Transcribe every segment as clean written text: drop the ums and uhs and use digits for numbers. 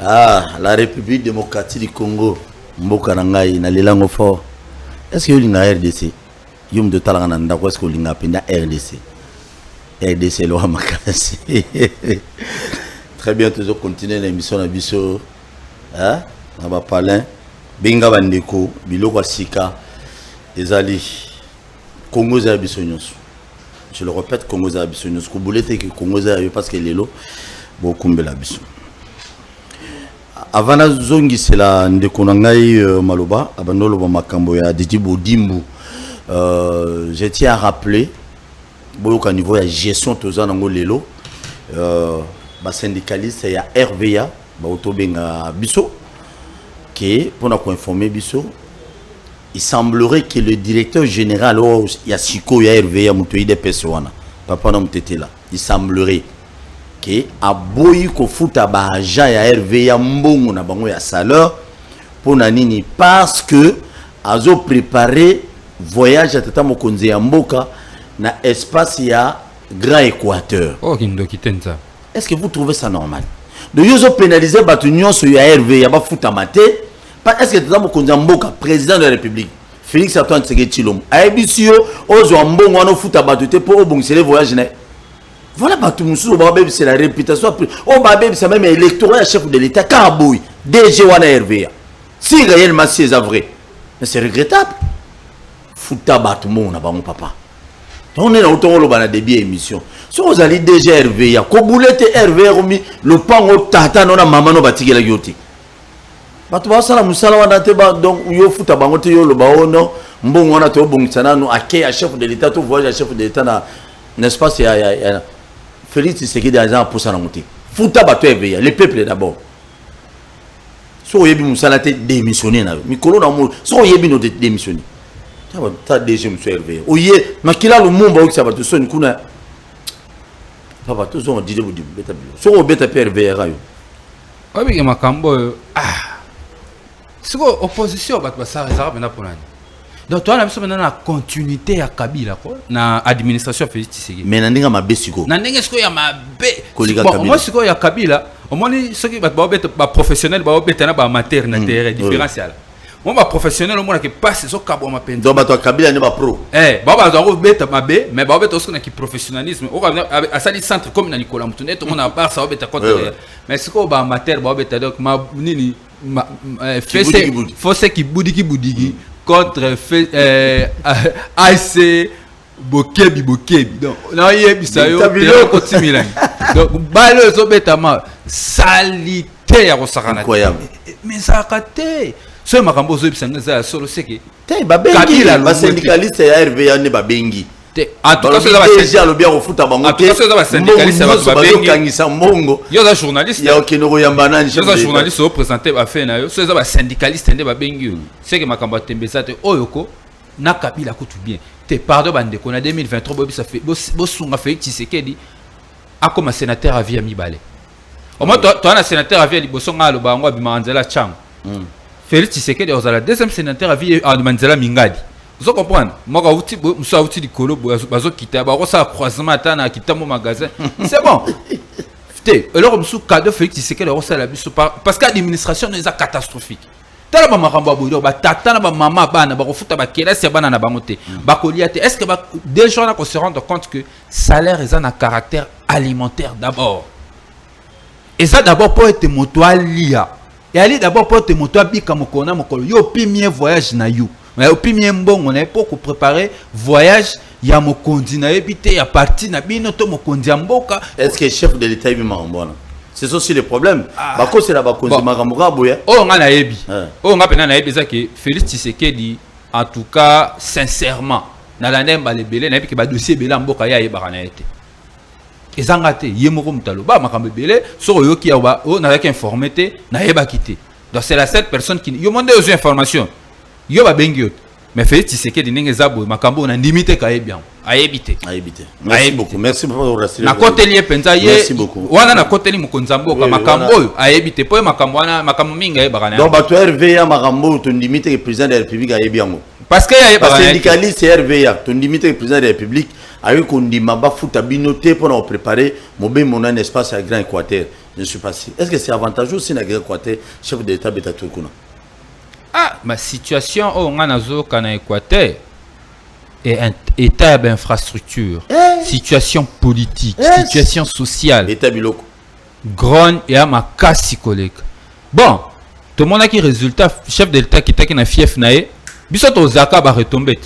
Ah, la République démocratique du Congo, Mboka Nangai, na lilango fort. Est-ce que vous avez RDC? Yum de Talananda, est-ce que vous avez RDC? RDC, le Hamakasi. Très bien, toujours continuer l'émission à Bisso. Hein? On va parler. Benga Bandeko, Biloko Sika, Ezali. Congo Zabissonios. Je le répète, Congo Zabissonios. Vous voulez que Congo Zabissonios parce qu'il est là. Beaucoup de l'abisson. Avant la zongi c'est la ndekonangai maloba abandolo ba makambo ya Didi Bodimbu. Je tiens à rappeler boyoka niveau ya gestion toza nango lelo ba syndicaliste ya RVA ba otobenga biso que pour nous informer biso il semblerait que le directeur général ya siko ya RVA mutoyi de personnes papa na mutete là il semblerait que aboyi ko futa ba agent ya RVA mbongo na bango ya salaire pour nini parce que azo préparer voyage à tata mokonzi ya mboka na espace ya Grand Équateur. Oh kindo kitenza. Est-ce que vous trouvez ça normal? De yozo pénaliser batu nyonso ya RVA ba futa maté pas est-ce que tata mokonzi ya mboka président de la République Félix Antoine Tshisekedi Tshilombo aibisio ozo mbongo wana futa batu te pour obongisele voyage na. Voilà, c'est la réputation. C'est même électoral chef de l'État. Kaboui, DG Wana RVA. Si réellement c'est vrai, mais c'est regrettable. Fouta batoumo, on a pas mon papa. On est là où on a des biais émissions. Si vous allez DG RVA, quand vous êtes RVA, le pan au tata, on a maman, on va tirer la yoté. Batouba sala musala wana teba donc yo fouta bangote yo le baono mbongo wana to bongitsana no akay chef de l'État to voyage chef de l'État na n'est-ce pas c'est Félix Tshisekedi a déjà pour ça monter. Fouta bato RVA, le peuple d'abord. So yebi musala te démissionner na. Mikolo na mo, so yebi no démissionner. Ta DG monsieur RVA. Oye, makila lo mumba okisa bato so nkuna. Papa to so DJ budi beta bilo. So beta RVA rayo. Obi ke makambo siko opposition bato basara ezaka bena ponani. Donc toi, on a la continuité à Kabila, na administration Félix Tshisekedi. Mais n'andinga mabesiko. N'andinga siko ya mabe. Bon, moi siko ya Kabila, au moins ceux qui ba professionnel, ba betana ba amateur na terrain différentiel. Moi ba professionnel au moins qui passe so kabo ma peine. Donc ba Kabila ne ba pro. Ba zo beta mabe, mais ba beta aussi na qui professionnalisme. On a sali centre comme na Nicolas Moutoune, tout le monde a part ça beta contre. Mais siko ba amateur ba beta donc ma nini fait qui boudiki contre AC Bokebi. Donc, là, il y a Bisayo, donc, Balo Zobetama, salité à Rosarana. Incroyable. Mais ça a raté. Ce Marambo Zobisanga, solo seki. T'es Babengi, la syndicaliste à RVA ne Babengi. En tout cas, c'est le bien au foot à Bango. En tout cas, c'est syndicaliste à Babengi. Il y a un journaliste. Il y a aucun Yambana. Il y a un journaliste qui présenté à Fenayo. C'est un syndicaliste à Babengi. C'est que ma campagne Tembesa te Oyoko. Na Kabila tout bien. Te pardon bande qu'on a 2023 ça fait Bosunga fait Tshisekedi a comme sénateur à vie à Mibale. Au moins toi un sénateur à vie à Bosonga le Bango Bimanzela Cham. Félix Tshisekedi est la deuxième sénateur à vie à Manzela Mingadi. Vous comprenez? Moi, je suis outil de colo, je suis quitté, je suis croisement, je quitté mon magasin. C'est bon. Alors, je suis cadeau Félix Tshisekedi parce que l'administration est catastrophique. Est-ce que des gens se rendent compte que le salaire est un caractère alimentaire d'abord? Et ça d'abord pour être motoalia. Et aller d'abord pour être motoabi comme on a mon yo premier voyage na you. Mais au premier bon on est pour préparer voyage ya mokondi na ebité ya parti na bino to mokondi mboka. Est-ce que le chef de l'État est marambona? C'est ça aussi le problème. Bako c'est la bakondi maramboka boya. Oh nga na yebi. Oh nga pena na yebi ça que Félix Tshisekedi en tout cas sincèrement na la nemba le belé na yebi que ba dossier belé mboka ya yeba na été. Ezangate yemoko mutalo ba makambe belé so yo ki ya ba o na avec informé na yeba quitté. Donc c'est la seule personne qui yo demande aux informations. Yo ba bengi mais Félix Tshisekedi ndenge zabo makambo na limité ka bien ayebité. Merci beaucoup. Merci pour rester. Na côté lié penza ye. Merci beaucoup. Wana na côté li mukonzambo ka makambo ayebité po makambo wana makambo minga yeba kana. Donc ba to RVA makambo to limité que président de la République ayebi yango. parce que y a syndicaliste RVA ton limite président de la République avec on dit maba foot abinoté pour préparer mon un espace à Grand Équateur. Je ne suis pas sûr. Est-ce que c'est avantageux si na Grand Équateur chef de l'État betato kuna? Ah, ma situation au nganazo kana Équateur et un état d'infrastructure, situation politique, situation sociale, état biloko grogne et à ma casse collègue. Bon, tout le monde a qui résultat chef de l'État qui était qui na fief nae, biso to zaka ba retomber.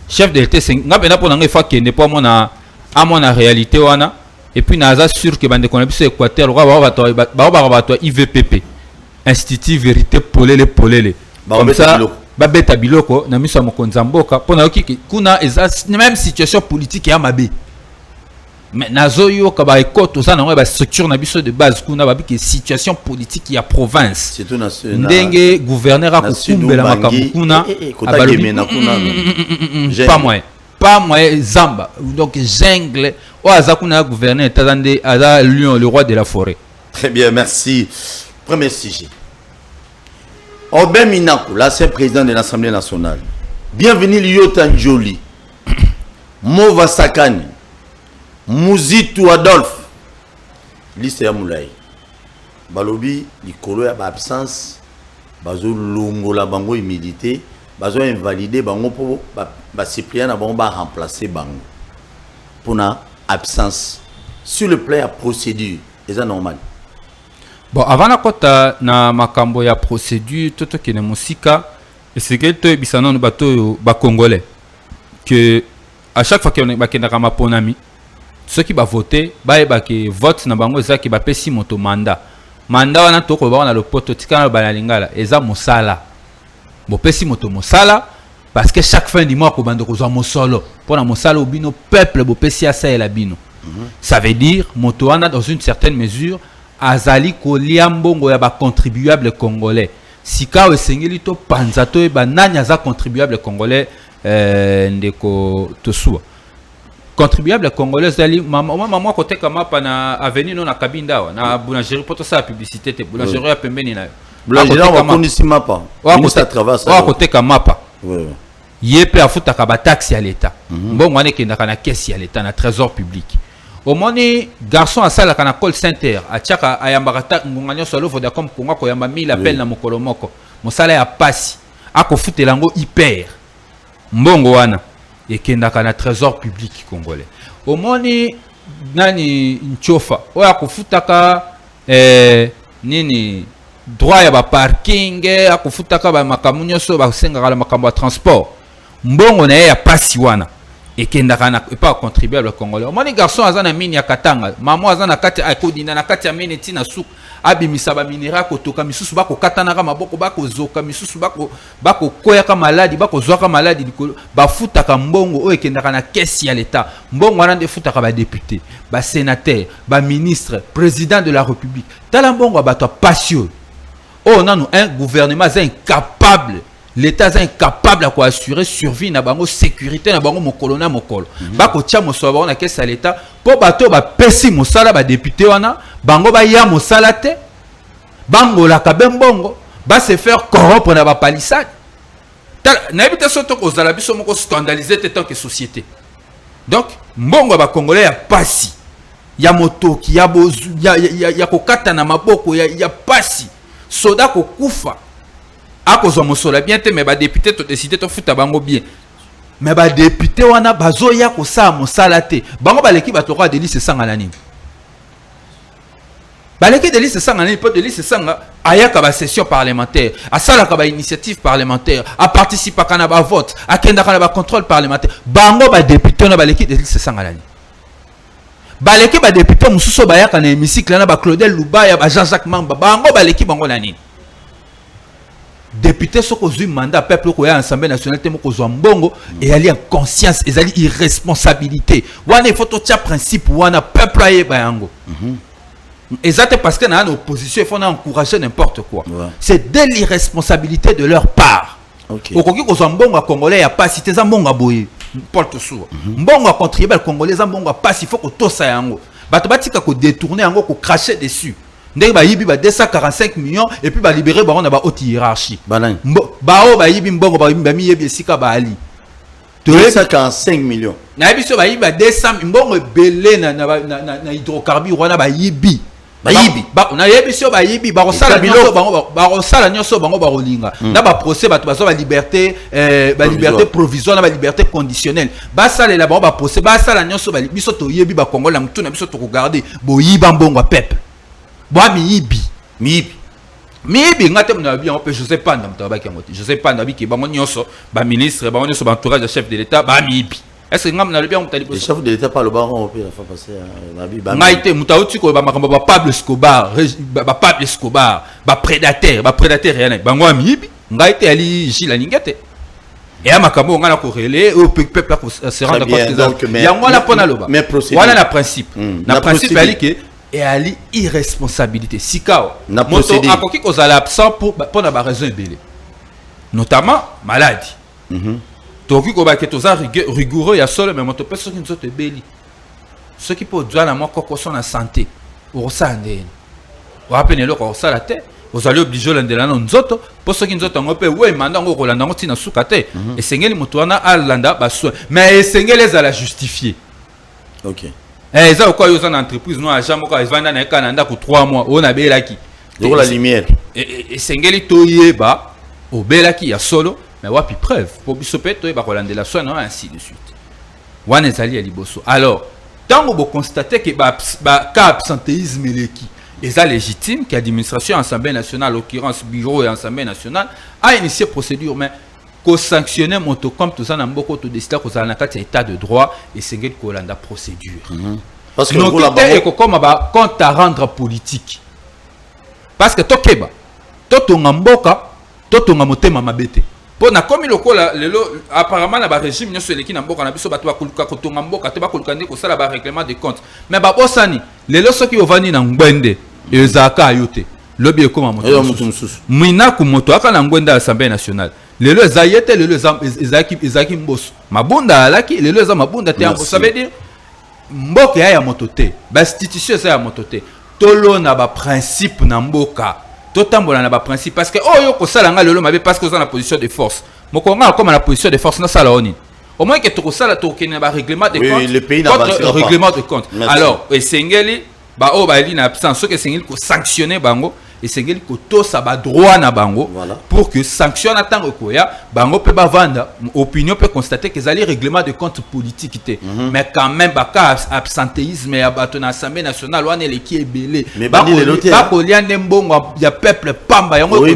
Chef de l'État c'est ngapena pour nanga fois qui n'est pas mon réalité wana et puis naza sûr que bande connaît biso Équateur ba to IVPP, Institut Vérité Polele. Comme ça babeta biloko na miso mokonza mboka pona okiki kuna eza même situation politique ya mabe mais nazo yo ka ba ekoto za na ba structure na biso de base kuna ba biki situation politique ya province c'est tout national ndenge gouverneur akukumbela makambo kuna pas moi zamba donc jungle o aza kuna gouverneur tazande aza lion le roi de la forêt. Très bien, merci. Premier sujet. Obem Minakou, l'ancien président de l'Assemblée nationale. Bienvenue Lyotan Joli. Mova Sakani. Mouzitou Adolphe. Liste ya Moulay. Balobi, Likolo ya absence. Bazo longo la bango humilité. Bazo invalidé bango pour Cyprien na bango ba remplacer bango. Pour na absence. Sur le plan à procédure, c'est normal. Bon, avant la kota na makambo ya procédure toto ki na musika et c'est que to bisana no bato ba congolais que à chaque fois que on ba kendaka maponami ceux qui ba voter ba ke vote na bango za ki ba pesi moto mandat wana to ko ba na le poto tikana ba na lingala eza mosala bo pesi moto mosala parce que chaque fin du mois ko bando ko za mosolo pour na mosala obino peuple bo pesi asa et la bino ça veut dire moto wana dans une certaine mesure azali kolia mbongo ya ba contribuable congolais sika esengeli to panza to ba nani aza contribuable congolais ndeko tosua contribuable congolais zali mama côté kama pa na avenue non na kabinda na boulangerie poto sa publicité te boulangerie ya pembeni na boulangerie wa kondisi mapa ministre travail ça côté kama pa yepe afuta ka ba taxe ya l'état mbongo ane kendaka na caisse ya l'état na trésor public. Au moment garçon à salle à call center à tchaka ayambakata ngonganyo solo voda comme konga ko yamba 1000 appels na mokolo moko mon salaire a passi ako futelango hyper mbongo wana ekendaka na trésor public congolais. Au moment nani nchofa o ako futaka nini droit ya ba parking ako futaka ba makamunyo so ba senga la makambo ya transport mbongo na ya passi wana et qui n'a pas contribué au Congolais. Mon garçon azana mini ya katanga, maman azana kati akodina na kati ya mini tina souk, abimisa ba minera ko toka misusu bako katana ka maboko bako zoka misusu bako koya ka maladi bako zoka maladi likolo ba futa ka mbongo o ekendaka na caisse ya l'état. Mbongo wana de futa ka ba député, ba sénateur, ba ministre, président de la République. Tala mbongo ba to patio. Oh non, un gouvernement incapable. L'État est incapable à assurer survie na bango sécurité na bango mokolo na mokolo. Bako tia moso bango na caisse à l'État po bato ba pesi mosala ba député wana bango ba ya mosala te bango la kabembongo ba se faire corrompre na ba palissade. Na ebita soto ko zala biso moko scandaliser te tant que société. Donc mbongo ba congolais ya pasi ya motoki ya bozu ya kokata na maboko ya pasi soda ko kufa. A cause de mon sol, bien, mais les députés ont décidé de foutre bango bien. Mais les députés ont besoin de ça, mon salaté. Bango l'équipe a droit de liste sans anani. L'équipe de liste sans anani, pas de liste sans ayaka ba session parlementaire, à ça la initiative parlementaire, à participer à kanaba vote, à kenda kanaba contrôle parlementaire. Bango ba député on l'équipe de liste sans anani. L'équipe ba député mususo ba yaka na hémicycle na ba Claudel Lubaya ba Jean-Jacques Mamba. Bango l'équipe bango nani. Député soko zui mandat peuple ko ya Assemblée nationale te moko zo mbongo et ali en conscience et ali irresponsabilité wana il faut to tia principe wana peuple aye bayango exactement parce que na opposition il faut encourager n'importe quoi c'est de l'irresponsabilité de leur part okoki ko zo mbongo congolais ya pas cité za mbongo boye porte sous mbongo contribuer congolais za mbongo pas il faut ko tosa yango bato batika ko détourner yango ko cracher dessus ndenge ba yibi ba 245 millions et puis ba libérer ba on a ba haute hiérarchie Banane. ba o ba yibi mbongo ba mi yebi esika ba ali 245 millions. na yibi so ba yibi ba 200 mbongo belé na hydrocarbures wana ba yibi ba na yebi so ba yibi ba rosala nyonso bango ba rosala nyonso bango ba rolinga na ba procès ba ba liberté liberté provisoire na ba liberté conditionnelle ba sala la ba procès ba sala nyonso ba biso to yebi ba Congo la mutu na biso to regarder bo yiba mbongo peuple bo miyibi ngate mna bien on peut je sais pas ndam ba ki ngoti je sais pas ndabi ki bango nyonso ba ministre bango nyonso ba entourage de chef de l'état ba miyibi. Est-ce que ngam na le bien mutali le chef de l'état pas le baron au pire fa passer la bi ba ngaite mutauti ko ba makambo ba Pablo Escobar ba prédateur yana bango amibi ngaite ali jila ningete et à makambo ngana ko relé au peuple se rendre compte que yango la pona loba voilà la principe na principe ali que et ali irresponsabilité sikao moto akoki ko zala absent pour na ba raison ebele notamment maladie toki ko ba ke toza rigoureux ya solo mais moto personne qui nous autres beli ceux qui peut dire na moi koko son na santé au sandene o apene lo ko sala te vous allez obliger l'andela na nzoto pour ceux qui nous autres ngopé ouais manda ngo ko landa ngoti na sukate et sengeli moto wana alanda ba so mais sengeli za la justifier. OK. Ça quoi yo une entreprise no agent moko evanda na Canada ko 3 mois on a belaki de la lumière et sengeli to yeba o belaki ya solo. Mais wapi preuve pour bisope to ba kolande la soin ainsi de suite wana ezali ya liboso. Alors tant vous constatez que ba cas absentéisme leki est légitime que l'administration Assemblée nationale, en l'occurrence bureau et Assemblée nationale, a initié procédure mais qu'on sanctionne moto comme tout ça dans beaucoup de décider qu'on a un état de droit et c'est que la procédure. Parce que nous avons comme compte à rendre politique. Parce que tokeba totonga mboka totonga motema mabete. Pour na comme apparemment la régime nyo sur l'équipe na mboka na biso bato ba kuluka kotonga mboka te ba kuluka ndeko sala ba règlement de compte. Mais ba bosani lelo soki ovani na ngwende ezaka ayote lobi ekoma moto mwina ku moto aka na ngwenda Assemblée nationale lelo ezayete lelo ezaki mboso mabunda alaki lelo eza mabunda te ambo ça veut dire mboka ya moto te ba institution ya moto te tolo na ba principe na mboka totambola na ba principe parce que oyo ko sala nga lelo mabe parce que on a la position de force moko nga comme la position de force na sala oni au moins que to sala to kene ba règlement de compte le pays n'a pas règlement de compte. Alors esengeli ba o ba li na absence so que sengeli ko sanctionner bango et sengeli ko to sa ba droit na bango pour que sanction na tango ko ya bango pe ba vanda opinion peut constater que zali règlement de compte politique té mais quand même ba cas absentéisme ya bato na Assemblée nationale wana le qui est belé ba ko liande mbongo ya peuple pamba yango ko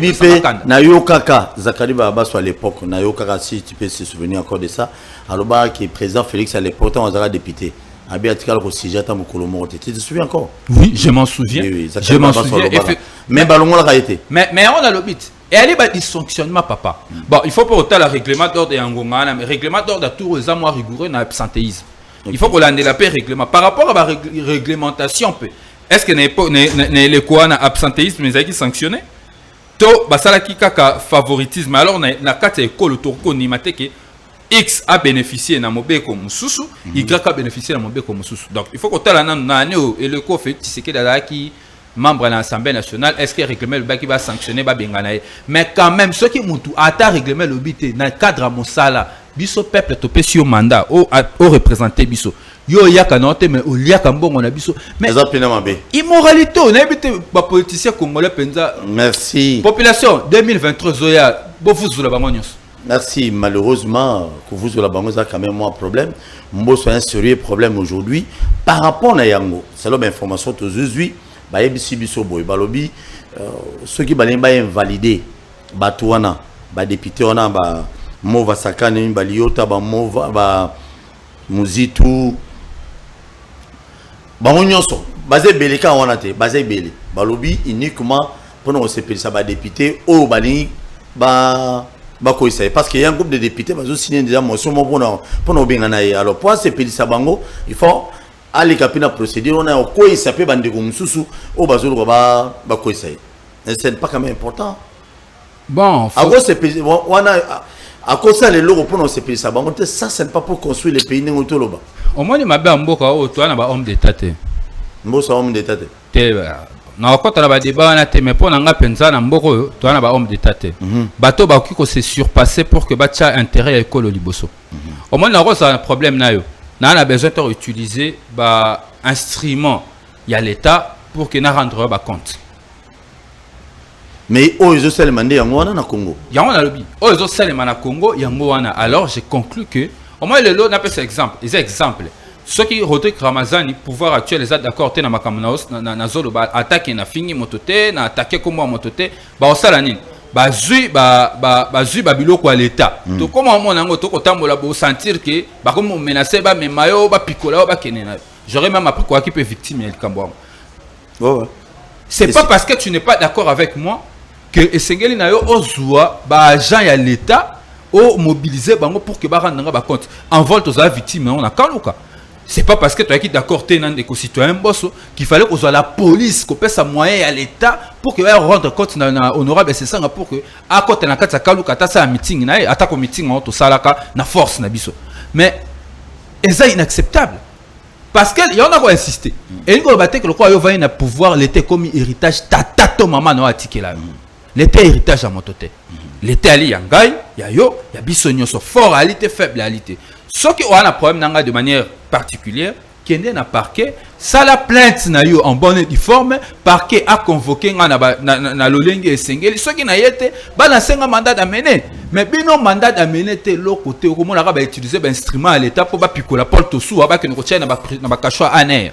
na yo kaka Zakari Baba à l'époque na yo kaka si tu peux se souvenir encore de ça alors qui est président Félix à l'époque on a député tu te souviens encore? Oui, je m'en souviens. Oui, je m'en souviens. Mais on a le bit. Et elle est pas dysfonctionnement, papa. Bon, il faut pas autant le règlement d'ordre et Angonga, mais règlement d'ordre à tout aux amours rigoureux dans l'absentéisme. Il faut qu'on ait la paix règlement. Par rapport à la réglementation, est-ce que n'est le quoi absentéisme mais qui sanctionné? To basala ki kaka favoritisme. Alors na carte école autour qu'on y mate que X a bénéficié na mobeko mususu, Y a bénéficié na mobeko mususu. Donc il faut qu'on tala na et le co fait c'est que dala qui membre de l'Assemblée nationale est-ce que règlement le ba qui va sanctionner ba benganae. Mais quand même ceux qui mutu ata règlement le bité na cadre mosala biso peuple to pesio mandat au représenter biso. Yo yaka note mais o liaka mbongo na biso. Mais immoralité on habite ba politicien congolais penza. Merci. Population 2023 zoya bo vous la bango nyos. Merci. Malheureusement, que vous avez quand même un problème. Moi, c'est un sérieux problème aujourd'hui. Par rapport à Yango, c'est l'information aujourd'hui. Ceux qui ont invalidé, Batouana, député, on a Mova Sakane, Baliota, Mova Muzitu, Baronyoso, basé Beleka, on a été basé Belé. Balobi uniquement pour nous séparer ça, député, au Bali, parce qu'il y a un groupe de députés qui ont signé déjà motion pour nous bien. Alors pour ces pays sabango, il faut aller caper la procédure. On a quoi il s'appelle bande comme sous au bazou ba quoi ça. C'est pas quand même important. Bon. À cause ces pays, on a à cause ça les locaux pour nous ces pays sabango. Ça c'est pas pour construire les pays n'importe où là-bas. Au moins il m'a bien mboka au toi na ba homme d'état. Mboka homme d'état. na kota na ba débat na te mais pour nga penza na mboko yo to na ba homme d'état te bato ba ko se surpasser pour que ba tia intérêt ya ekolo liboso au moins na rosa un problème na yo na besoin de utiliser ba instrument ya l'état pour que na rendre ba compte mais ils ont seulement yango wana na Congo yango na lobi ils ont seulement na Congo yango wana alors j'ai conclu que au moins le lot n'a pas cet exemple les exemples ceux qui Rodrigue Ramazani pouvoir actuel les d'accord te na makamnaos na zolo ba attaquer na fingi motote na attaquer comme motote ba osala nini ba zui ba biloko à l'état to comment mon nango to kotambola bo sentir que ba comme menacer ba memayo ba picola ba kenena j'aurais même appris quoi qui peut victime el kambo c'est pas parce que tu n'es pas d'accord avec moi que esengeli na yo ozwa ba agent ya l'état o mobiliser bango pour que ba rendre ba compte en vol to za victime on a kaluka. C'est pas parce que tu es d'accord dans des citoyens bosso qu'il fallait qu'on soit la police, qu'on passe à moyen à l'État pour que rendre compte dans honorable c'est ça pour que à côté na kata kaluka ta ça meeting na attaque au meeting on to salaka na force na biso. Mais c'est inacceptable. Parce que y en a quoi insister. Et il faut battre que le quoi yo va na pouvoir l'été comme héritage tata to maman no atike là. L'été héritage à motote. L'été ali yangai ya yo ya biso nyoso fort alité faible alité. Ce qui a un problème de manière particulière, qui est dans parquet, ça la plainte na yo en bonne et due forme, parquet a convoqué na lolenge et sengeli, ce qui n'a été, balancer un mandat d'amener. Mais bino mandat d'amener te l'autre côté, comment on a utilisé un instrument à l'état pour picoler Paul Tossou, à que nous retient na ba cachot à aner.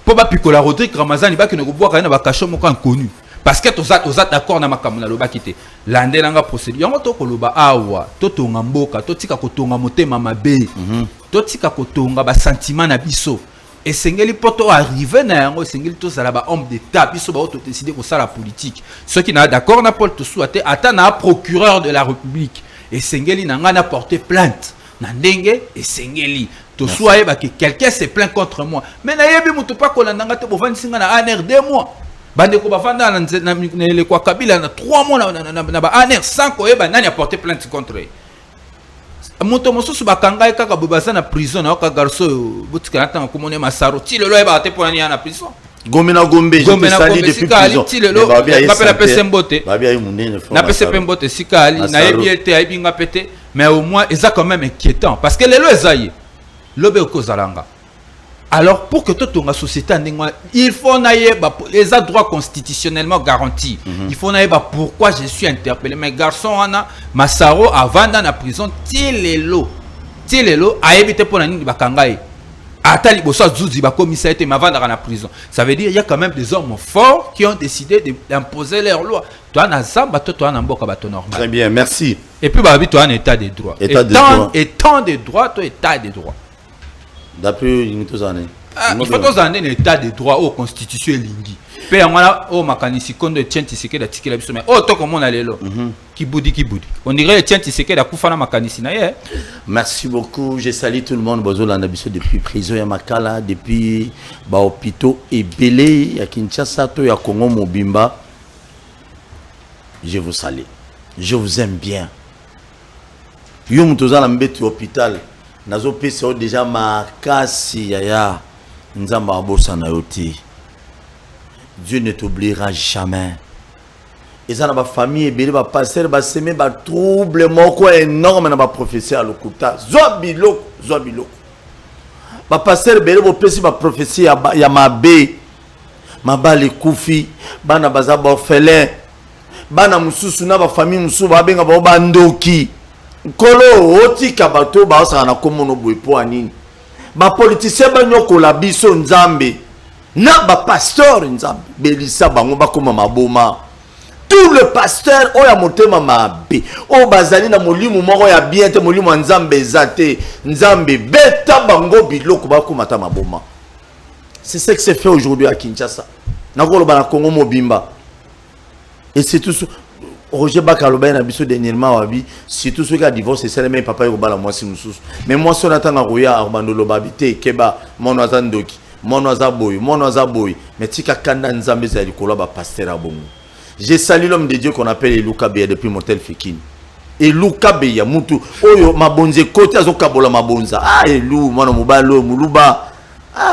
Pour picoler Rodrigue Ramazani, ba que nous boire na ba cachot mo connu. Parce que tous d'accord na makamuna loba kité lande nanga procédure yango to koloba awa to tonga mboka to tika kotonga motema mabe to tika kotonga ba sentiment na biso et sengeli poto arriver na yango sengeli to sala ba homme d'état biso ba auto décider ko sala politique ceux qui na d'accord na Paul Tossou ata na procureur de la République et sengeli nanga na porter plainte na ndenge et sengeli Tossou ayeba que quelqu'un s'est plaint contre moi mais na yebi muto pa ko landanga te bo vansinga na ANR 2 mois bande ko bafanda na le kwa Kabila na 3 mois na ba aner sans ko eba nani a porté plainte contre moto mosusu bakanga kaka bobasa na prison na ka garso butika na tanga komone masaro ti lelo eba te pona ni na prison Gomena Gombe je te sali depuis prison ti lelo appelle pese mbote babia yi munene na pese mbote sikali na ebiete aibinga pété mais au moins ça quand même inquiétant parce que lelo ezaye lobe ko zalanga. Alors, pour que toute la société, il faut les droits constitutionnellement garantis. Il faut pourquoi je suis interpellé. Mais garçon, Massaro, avant dans la prison, Tilelo, a évité pour la Bakangaï. Atali Bossa Zouzi, commissaire, mais avant dans la prison. Ça veut dire qu'il y a quand même des hommes forts qui ont décidé d'imposer leur loi. Toi, toi, normal. Très bien, merci. Et puis, toi, un état de droit. État de droit, toi, état de droit. D'après il faut tous années l'état de droit au constitution lingi pe ngwana o makanisi kondo tienti seke da tikela biso mais o to comme on a lelo kibudi on dirait tienti seke da kufana makanisi na ye. Merci beaucoup, je salue tout le monde bozolanda biso depuis prison ya Makala depuis ba hôpitaux et belé ya Kinshasa to ya Congo Mobimba. Je vous salue, je vous aime bien. Yo mutozala mbeti hôpital nazo pesa déjà makasi ya nzamba abosa na yoti. Dieu ne t'oubliera jamais. Et ça na ba famille ebele ba passer ba semer ba trouble moko énorme na ba prophétie à lokuta. Zobilo. Ba passer ebele bo pesi ba prophétie ya mabe. Mabale kufi bana baza ba orphelin. Bana mususu na ba famille mususu ba benga ba bandoki. Kolo otika bato ba osana komono boipo anini ba politicien ba nyoko la biso nzambe na ba pasteur nzambe belisa bango ba koma maboma tout le pasteur oya motema mabe o bazali na molimo moko ya bien te molimo nzambe ezate nzambe beta bango biloko ba koma ta maboma. C'est ce que c'est fait aujourd'hui à Kinshasa na kolo ba na Congo Mobimba et c'est tout Roger Bakaloba na biso dernièrement wabi surtout ceux qui a divorcé c'est même papa yo bala moi si mususu mais moi son atanga roya Armando Lobabité keba mono azandoki mono azaboy mais tika kanda nzambe za likolo ba pasteur abongo. J'ai salué l'homme de Dieu qu'on appelle Eluka Beya depuis Motel Fekine. Eluka Beya mutu oyo mabonze côté azoka bola mabonza elu mwana mobalo muluba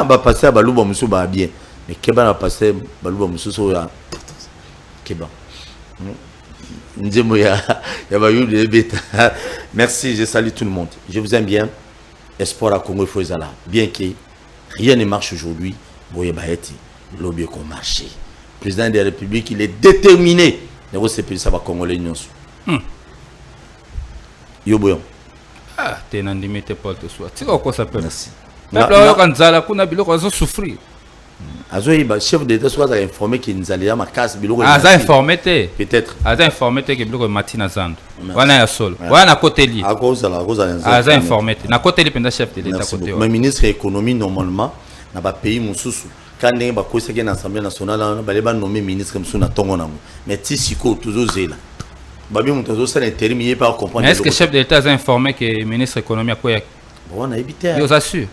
ba pasteur ba luba musu ba bien mais Keba n'a passé Balouba Moussoso ya Keba. Merci, je salue tout le monde. Je vous aime bien. Espoir à Congo Fozala. Bien que rien ne marche aujourd'hui, Boye Baeti, lobby qu'on marche. Le président de la République, il est déterminé. Ça va Congolais nyonso. Yo boyon. Ah, t'es nan limite pas de soi. Tu sais quoi ça peut? Merci. Là, quand Zala kuna biloko azo souffrir. Azoïba, chef d'État soit informé qu'il nous allait à ma casse biloko. Aza informé te. Peut-être. Aza informé te que biloko matina zando. Wana ya solo. Wana côté li. Aza informé te. Na côté li penda chef de l'État côté. Mais ministre économie normalement na ba pays mususu. Quand on ba ko seki na assemblée nationale ba leba nommer ministre comme na tongo nango. Mais ti siko toujours zela. Babi mutazo ça l'intérim il pas comprendre. Est-ce que chef de l'État a informé que le ministre économie a quoi? Bon, on a évité. Yo assure.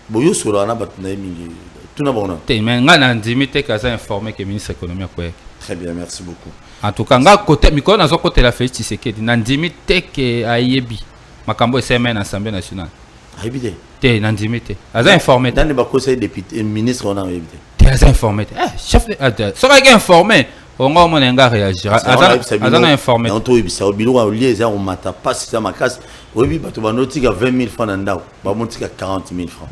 Bon yo sur la na ba mingi. Tout n'a bon. Té mais ngana ndimité ka za informé que le ministre économie a quoi? Très bien, merci beaucoup. En tout cas, nga côté miko na zo côté la Félix Tshisekedi na ndimité que ayebi makambo semaine assemblée nationale. Évité. Té na ndimité. Aza informé. Dans les ba conseil député ministre on a évité. Té aza informé. Chef de ça va informé. On va mon nga réagir. Aza informé. On to ibisa obilo wa lié za on mata pas ça ma casse. Oui bato ba notika 20 000 francs ndao. Ba motika 40 000 francs.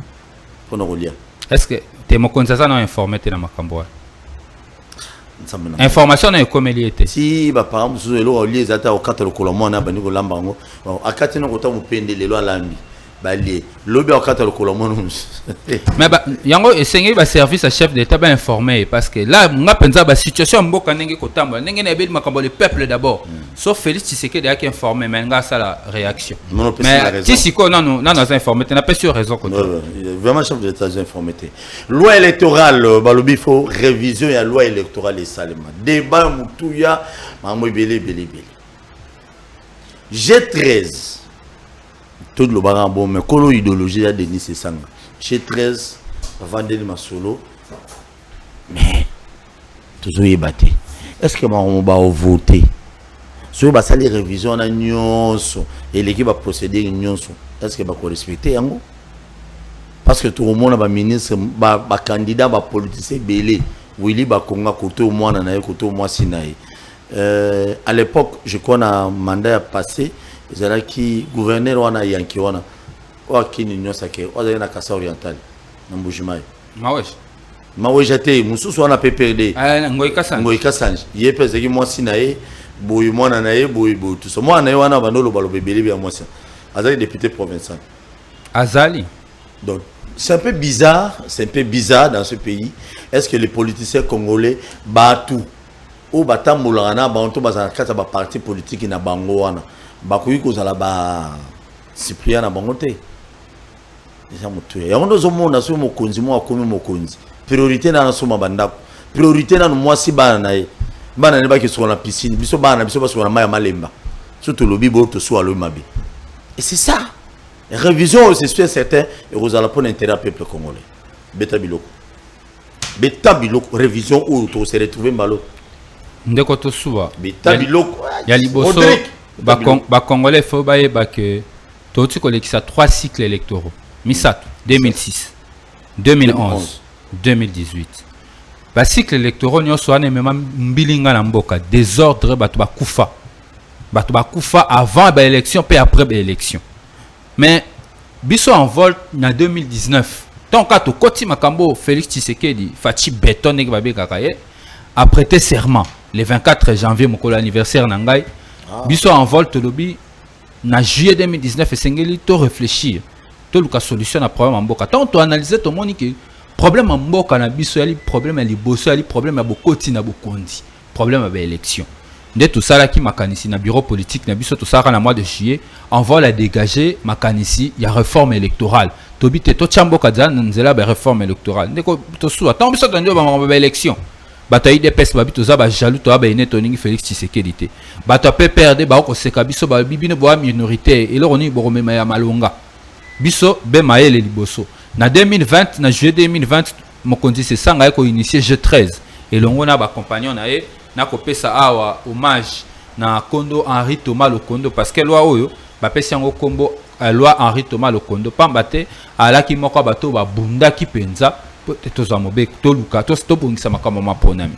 Pour nous relire. Est-ce que t'es mon conseiller non informé te na makambo? Information na ekomeli ete. Si ba par exemple sur lo lié za ta au 4 kolomona na bani ko lamba ngo. Akati no ko ta mupende lelo alambi. Bali lobi au 4 kolomona. Mais ba yango esengi ba service à chef d'état ba informé parce que là nga penza ba situation mboka ndenge ko tamba ndenge na beli makambo le peuple d'abord. Sauf Félix Tshisekedi a qui informé mais nga ça la réaction. Mais si siko non informé, tu n'as pas sur raison. Vraiment chef d'état informé. Loi électorale balobi faut révision ya loi électorale et salema. Débat mutuya mambo belé. G13 tout le baran bon mais colo idéologie a Denis Sanga. G13 Vandeli Masolo mais toujours y batté. Est-ce que on va voter sur la révision na nyonso et l'équipe va procéder nyonso? Est-ce que va respecter yango? Parce que tout le monde va ministre ba candidat ba politicien belé Willy ba konga côté au moins na côté au moins sinaï. À l'époque je connais un mandat passé qui gouverneur wana yanki wana wa kini nyosa ke wa na Kasa Oriental na Mbujimai mawe jate mususu wana PPRD ngoy kasanji yepeze ki mwasi na ye boy mwana na ye boy tout ça mwana ye wana bandolo balo bebele bia mwasi azali député provincial azali. Donc c'est un peu bizarre dans ce pays. Est-ce que les politiciens congolais batu ou batambola na bantu bazana kata ba parti politique na bango wana bakoyi kozala ba Cyprien na bango te? Eza mutu ya ondo zo mona so mokonzi mo akomi mokonzi priorité na soma bandako priorité na mwasi bana na ye bana ne ba ki sur la piscine biso bana biso ba sur la maya malemba surtout lobi bo to so alo mabe. Et c'est ça révision c'est sûr certain et kozala pour l'intérêt peuple congolais. Beta biloko révision où to se retrouver mbalo ndeko to suwa beta biloko ya liboso ba congolais faut ba yeba que toti kolekisa 3 cycles électoraux Misato 2006 2011 2018 ba cycle électoraux nyonso wana même mbilinga na mboka désordre bato ba kufa avant ba élection puis après ba élection. Mais biso en vol na 2019 tant que to koti makambo Félix Tshisekedi fati béton nek babe kakaye a prêté serment le 24 janvier mokolo anniversaire na ngai. Biso en vol to lobi na juillet 2019 esengeli to réfléchir to luka solution na problème en mboka tant to analyser to moni que problème en mboka na biso yali problème ya liboso yali problème ya bokoti na bokondi problème ya élection nde tout ça là qui makanisi na bureau politique na biso to ça na mois de juillet on va la dégager makanisi ya réforme électorale to bité to chamboka dza nzela ba réforme électorale ndeko to so tant biso to ndio ba élection bato IDPS babi to za ba jaloux to ba ine to ningi Félix Tshisekedi te bato PPRD ba ko seka biso ba bibine bo minorité et loroni bo mema ya malonga biso be maele liboso na 2020 na juillet 2020 mokonzi se sanga ko initier G13 et longo na ba compagnon na ye na ko pesa awa hommage na Kondo Henri Thomas Lokondo parce que loi oyo ba pesi yango kombo loi Henri Thomas Lokondo pambate alaki moko bato ba bunda ki penza peut-être aux amobé to luka to stop ngisa makamba maponami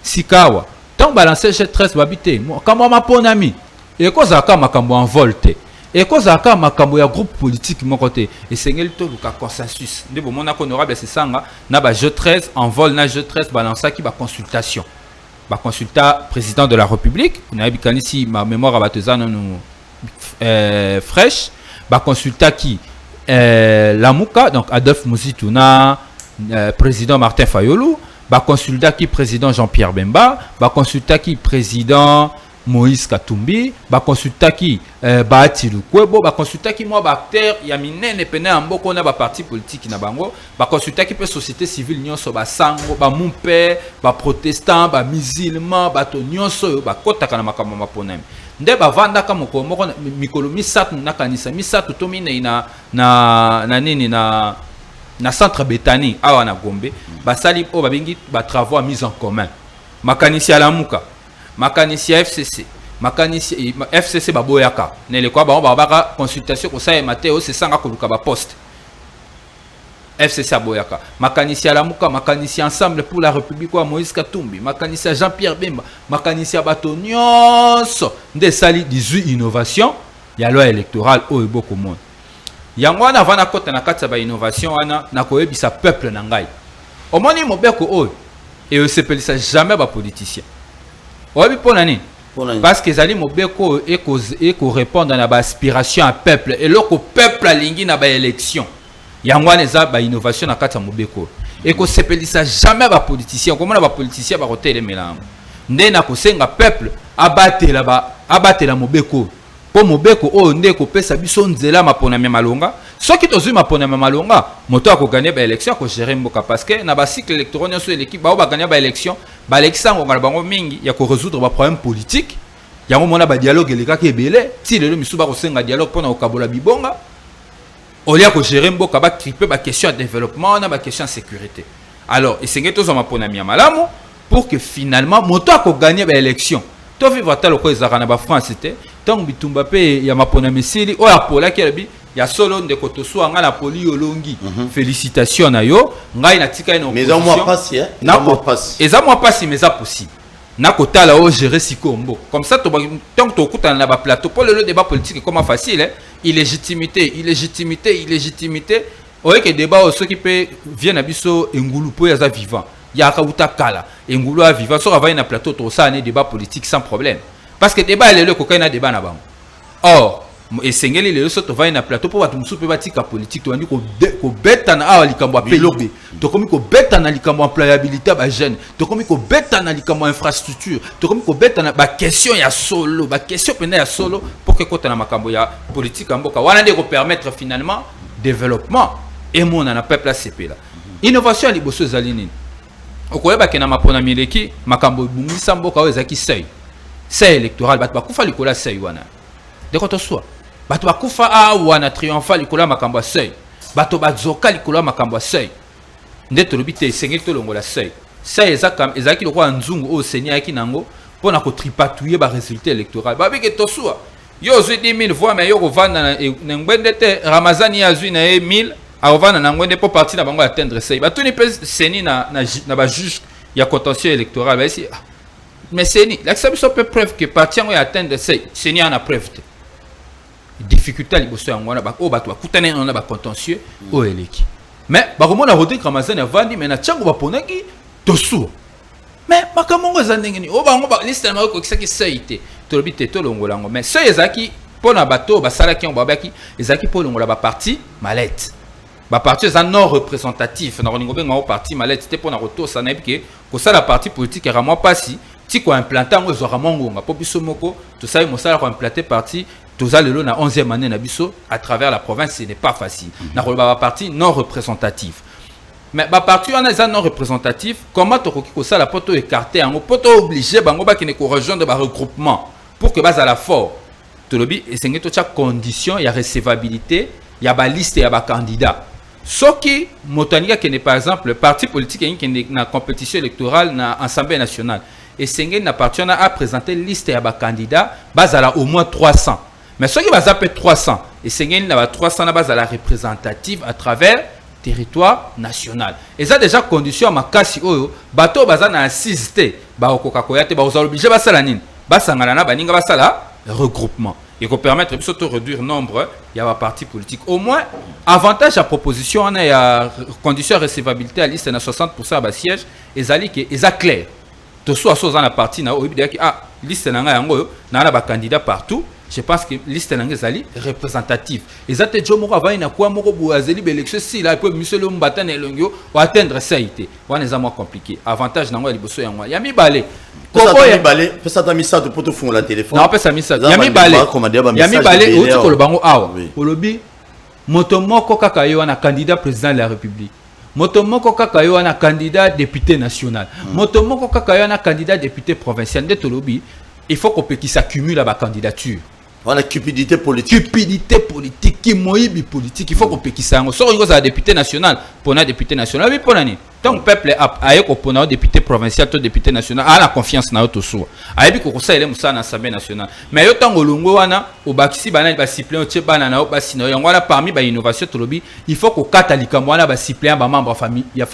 sikawa tant balancer chez 13 babité makamba maponami et koza ka makambo en volte et koza ka makambo ya groupe politique mon côté et sengeli to luka consensus ndebo mona honorable c'est sanga na ba jeu 13 en vol na jeu 13 balancer qui ba consultation ba consulta président de la République na bikani si ma mémoire abatezana no fraîche ba consulta qui Lamouka, donc Adolphe Muzituna, président Martin Fayolo, consulta qui président Jean-Pierre Bemba, consulta qui président Moïse Katumbi, consulta qui Bahati Lukwebo, consulta qui moi acteur Yamine Pene Amboko na parti politique na bango, consulta qui peut société civile nyonso ba sango, ba mumpe, ba protestant, ba musulman, ba to nyonso ba kota kana makambo maponem. Nde bavanda kama moko mikolo misatu na kanisa misatu to mine na nini na centre Betani awa na Gombe basali o babengi ba travaux à mise en commun makanisi alamuka makanisi FCC makanisi FCC baboyaka nele kwa ba consultation ko sa mateo c'est sanga ko luka ba poste FCC Aboyaka, makanisi alamuka, makanisi ensemble pour la République wa Moïse Katumbi, makanisi Jean-Pierre Bemba, makanisi Bato nyonso, nde sali 18 innovation, ya loi électorale o eboko monde. Yango wana vana kota na kati ba innovation wana na koyebisa peuple na ngai. Omoni mobeko o et on se pelisa jamais ba politicien. Obi pona ni parce que zali mobeko e ko répondre na ba aspiration à peuple et loko peuple alingi na ba élection. Yangwane za ba innovation na kati ya mobeko et ko sepelisa jamais ba politicien comment ba politicien ba rotele melam nde na ko senga peuple abatela mobeko po mobeko o nde ko pesa biso nzela mapona me malonga soki tozui mapona me malonga moto ako gagner ba élection ko gérer mboka parce que na ba cycle électoral sur l'équipe ba gagner ba élection ba élection ngala bango mingi ya ko résoudre ba problème politique yango mona ba dialogue eleka ke belé ti lelo misuba ko senga dialogue pona okabola bibonga. On y a que gérer mboka ba triper ba question de développement na ba question de sécurité. Alors, et c'est que tous on pona mi malamu pour que finalement moto ko gagner ba élection. To vivre tal ko ezaka na ba France c'était tant bitumba pe ya mapona mesili o apola kelbi ya solo ndeko to so nga na poli olongi. Félicitations na yo, ngai na tika ina opposition. Mais moi passe hein. Na mo passe. Eza moi passe mais ça possible. Na kota la o gérer sikombo. Comme ça tant que to kuta na ba plateau pour le débat politique comment facile hein. Illégitimité. Oye que débat ceux qui peut viennent à biso engulu po yaza vivant. Ya kauta kala engulu a vivant so va na plateau to ça né débat politique sans problème. Parce que débat le ko na débat na bango. Or et sengeli le so to va na plateau po batu musu pe batika politique to andi ko beta na awa likambo a pelobe. To komi ko beta na likambo employabilité ba jeune. To komi ko beta na likambo infrastructure. To komi ko beta na ba question ya solo, ba question pena ya solo pour que kota na makambo ya politique amboka. Wana de ko permettre finalement développement et mon na peuple la CP là. Innovation à liboso zalini. Okoyeba ke na mapona mileki makambo bungisa mboka ezaki seuil. Seuil électoral bat ba kufa likola seuil wana. De koto soit bato bakufa wana triomphal likola makambo seuil. Bato bazoka likola makambo seuil. Nde tolobi te sengeli to longola seuil. Seuil ezaki lokwa nzungu o senya yaki nango pona ko tripatouiller ba résultat électoral. Ba bike to soit yo zui 10 000 voix mais yo kovanda na ngwende te Ramazani ya zui na 1000 a kovanda na ngwende po parti na bango atteindre seuil. Ba tuni pe seni na ba juge ya contentieux électoral ba ici mais seni l'acceptation peut preuve que parti yango ya atteindre seuil seni ana preuve te. Difficulté à liboso yango na ba o bato bakutana na ba contentieux o eleki. Mais bakomona Rodrigue Ramazani avandi mais na tchango baponaki tosu. Mais bakamongo zandengeni o bango ba liste na ko kisaki seuil tolobi te tolongola ngo mais seuil ezaki pona bato basalaki on babaki ezaki polongola ba parti malette. Ba parti za non représentatif na roningo benga o parti malette te pona rotosa na ebike ko sala parti politique era moi pasi ti ko implanter ngo zo ramongo po biso moko to sai mo sala ko implanter parti toza lelo na 11e année na biso à travers la province ce n'est pas facile. Na ba parti non représentatif. Mais ba parti on a non représentatif comment to ko sala poto écarter ngo poto obligé bango ba kine ko rejoindre ba regroupement pour que base à la fort to lobi et c'est to chaque condition il y a recevabilité il y a ba liste il y a ba candidat. Soki motanika qui n'est par exemple le parti politique qui est na compétition électorale na Assemblée nationale et Sengen na parti on a présenté liste ya ba candidat base à la au moins 300. Mais ceux qui va zapper 300 et Sengen na ba 300 na base à la représentative à travers territoire national. Et ça déjà condition à makasi oyo bato bazana assisté ba okoka koyate ba obligé ba sala nini ba sangana na baninga ba sala regroupement et ko permettre de réduire nombre il y a parti politique au moins avantage à proposition on a condition de recevabilité à liste na 60% ba siège et zali que eza clair to so za na parti na obi que ah liste na nga yango na ba candidat partout. Je pense que liste est représentative. Et ça, c'est moko avai na kwa moko boazeli élection si là peut monsieur le mbata na elongyo ou atteindre ça été. Wana za moins compliqué. Avantage nango liboso yango. Yami balé. Koko ya balé, pesa ta misa pour te fond la téléphone. Non, pesa misa. Yami balé. Yami balé o tiko lobango awa. Olobi moto moko kaka yo na candidat président de la République. Moto moko kaka yo na candidat député national. Moto moko kaka yo na candidat député provincial de Tolobi. Il faut qu'on puisse s'accumuler à la candidature. On a cupidité politique. Cupidité politique, qui moïbi politique. Il faut qu'on puisse s'accumuler. Soit on a député national, pour un député national, oui pour l'année. Tant que le peuple a pour un député provincial, un député national, a la confiance dans l'autre soi. A eu qu'on ça il est moussa dans l'Assemblée nationale. Mais autant que l'ongo wana au bakisi banana ba suppléant au banana au basino. Et on voit parmi ba innovation tolobi, il faut qu'on catholique wana ba suppléant ba membre famille, il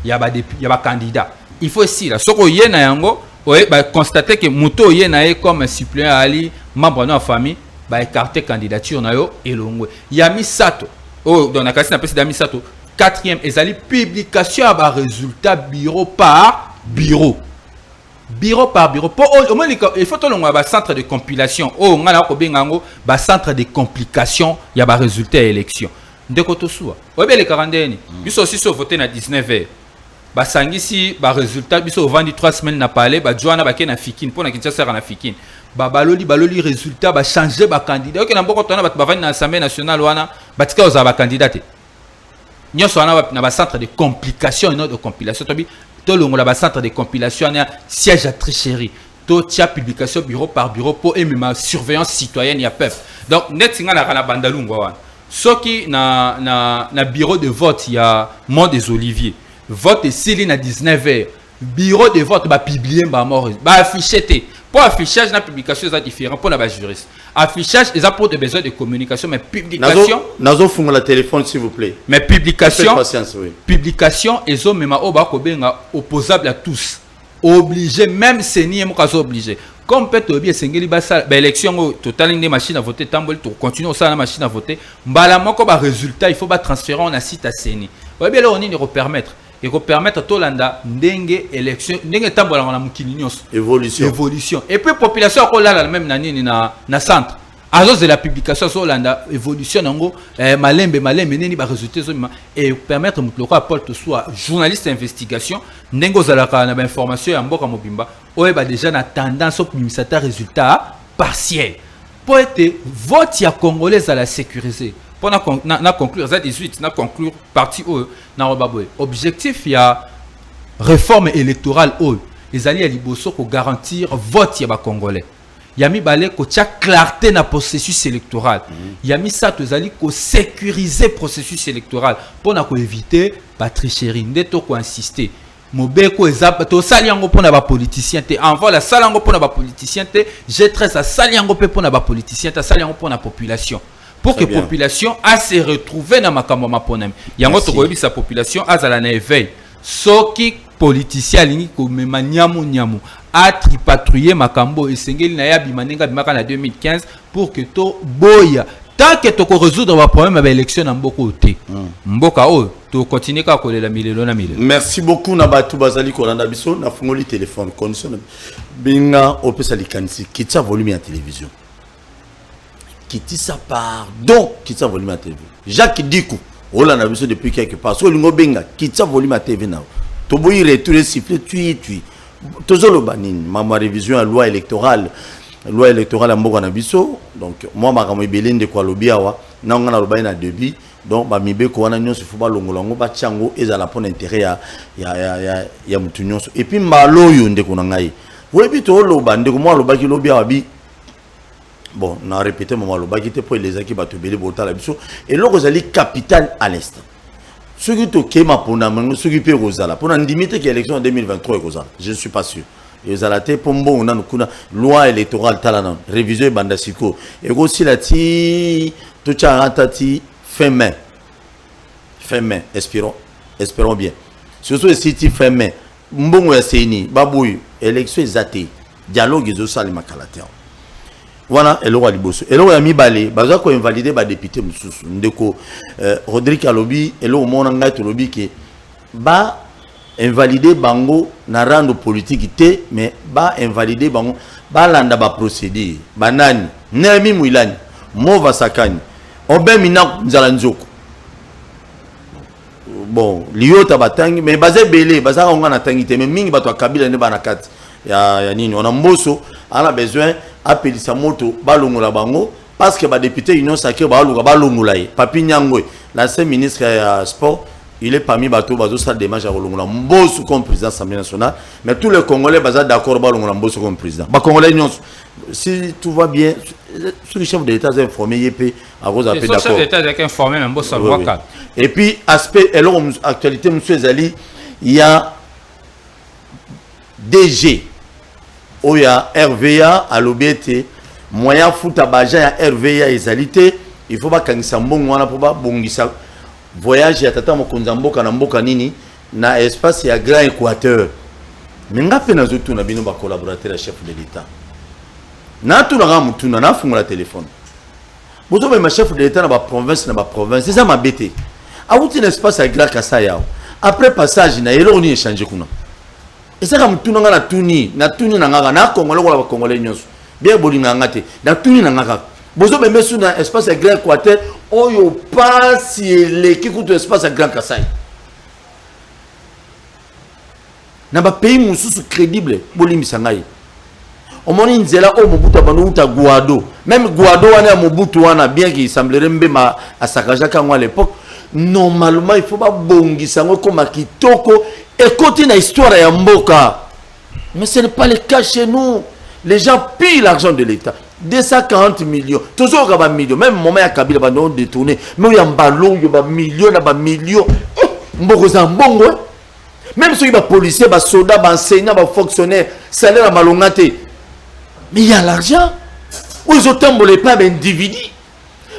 y a ba candidat. Il faut aussi là. Soko yena yango. Oui, bah, constater que Mouto Yenae comme suppléant Ali, membre de la famille, bah, écarter candidature et l'ongwe. Yami Sato, oh, dans la casse n'a pas Yami Sato, 4e, et ali publication à résultat bureau par bureau. Bureau par bureau. Pour au moins, il faut que l'on ait un centre de compilation. Oh, on a un centre de complication, il y a un résultat élection. De côté soit. Oui, bien les 40e, ils sont aussi votés à 19h. Basangisi ba résultat biso vendu 3 semaines na parlé ba joana ba ke na fikine pona Kinshasa na fikine ba baloli résultat ba changer ba candidat OK na mboko tona ba vandi na Assemblée nationale wana batika oza ba candidat nyoso wana na ba centre de complication et non de compilation to longola ba centre de compilation na siège à tricherie to tia publication bureau par bureau pour ma surveillance citoyenne ya peuple donc net singa na bandalungwa wana soki na bureau de vote ya Mont des Oliviers. Vote est à 19h. Bureau de vote va publier mort. Va afficher. Pour affichage, la publication est différente pour la juriste. Affichage, ils ont des besoins de communication, mais publication. Nazo font la téléphone s'il vous plaît. Mais publication. Patience, oui. Publication, ils ont même opposable à tous. Obligé, même sénier, moi obligé. Comme peut-être bien sengeli basa élection total des machines à voter tambol to continuer ça la machine à voter. Mbala moko ba résultat, il faut ba transférer on a site à séni. Ouais bien là on y permettre. Et qu'on permette à Tolanda ndenge élection ndenge tambola na mukini nyos évolution et puis population ko la même nani na centre alors de la publication sur Tolanda évolution ngo malembe neni ba résultats et permettre mutoko apporte soit journaliste investigation ndenge ozalaka na ba information ya mboka mobimba oye ba déjà na tendance au administrateur résultat partiel pour être vote ya congolais à la sécuriser. Pour conclure Z18 na conclure partie na Robaboy objectif il y a réforme électorale les alliés à liboso pour garantir vote ya ba congolais yami balé ko tia clarté na processus électoral yami ça tous alliés ko sécuriser processus électoral pour na ko éviter ba tricherie ndeto ko insister mobeko ezaba to saliango pona ba politicien te envoie la salango pona ba politicien te G13 a saliango pe pona ba politicien ta saliango pona population. Pour que la population a se retrouver dans ma campagne ponem. Yango to koyebi sa population azala na éveil. Soki politicien lingi ko mema nyamu a tripatrouiller makambo esengeli na ya bimanenga bimaka na 2015 pour que to boya tant que to ko résoudre ba problème ba élection na mboko te. Mboka to continuer ka kolela milelo na milelo. Merci beaucoup na batu bazali ko landa biso na fungoli téléphone condition binga opesa likanisi kitsa volume ya télévision. Qui dit ça pardon qui ça volume à TV Jacques Dikou on l'a vu depuis quelque part so lingo benga qui ça volume à TV now to boy retourner siffler tu tozolo banine ma révision à loi électorale à mboka na biso donc moi ma kamo belende kwa lobiawa na ngana loba na débit donc ba mibeko wana nyonso fu ba longolongo ba tiango ezala pour intérêt ya mutu nyonso et puis maloyo ndeko na ngai webi to loba ndeko moi loba ki lobiawa bi. Bon, on a répété moment le bagité pour les équipes à te béler la biso et là vous allez capital à l'est. Ce qui te kéma pour na ce qui peut rosala pour limiter que l'élection en 2023 rosala. Je ne suis pas sûr. Et vous allez pombo on a une loi électorale talana révision bandasiko et aussi la ti tout cha ratati fin mai fin mai, espérons bien. Surtout si fin mai, mbongo ya seni, babouy, élection exatée, dialogue ils osali makalate. Voilà, eloko liboso. Eloko ya mibale, baza ko invalider ba député mususu. Ndeko Rodrigue Alobi, eloko mona ngai to lobi ke ba invalider bango na rando politique te, mais ba invalider bango ba landa ba procédure. Banani, Nemi Muilani, Mova Sakani, Obe Mina Nzala Nzoko. Bon, liota batangi, mais baza belé, baza onga na tangi te, mais mingi bato kabila ne banakati. Ya nini, on a mboso, on a besoin appeler sa moto balongola bango parce que ba député union sacré balongola Papi Nyangwe, l'ancien ministre ya sport, il est parmi bato bazo sa démarche à balongola mboso comme président de l'Assemblée nationale, mais tous les Congolais baza d'accord balongola mboso comme président. Ba Congolais union, si tout va bien, sur le chef de l'État est informé yep à cause appel d'accord. Le chef de l'État est informé mais mboso avocat. Et puis aspect actualité monsieur Zali, il y a DG Oya RVA à l'obéité moyen foot à baja ya RVA ezalité il faut pas kangisa mbongo wana pour ba bongisa voyage ya tata mokonza mboka na mboka nini na espace ya Grand Équateur minga pe na zotu na bino ba collaborateur ya chef de l'État na tu na mutu na fungola téléphone bozo ba chef de l'État na ba province c'est ça ma bête a outi na espace ya Grand Kasaya après passage na yelo ni échanger kuna. Et ça comme tout na tuni na ngaka na Congolais ko la Congolais nyonso bien bolinga ngate na tuni na ngaka bozo be mesu na espace Grand Équateur oyo passe les qui coûte espace Grand Kasai na ba pays mususu crédible bolimisa ngai omoni nzela o Mobutu abano uta Guado même Guado wana Mobutu wana bien qu'il semblerait mbema asakaja kango à l'époque normalement il faut pas bongisa ngo comme kitoko. Écoutez la histoire ya mboka. Mais ce n'est pas le cas chez nous. Les gens pillent l'argent de l'État. 240 millions. Toujours il y a millions. Même moment ya Kabila va nous détourner. Mais il y a un ballon, il y a un million. Mboko za mbongo. Même si il y a policiers, des soldats, des enseignants, des fonctionnaires, salaire à malongate. Mais il y a l'argent. Où ils ont tambolé pas d'individus.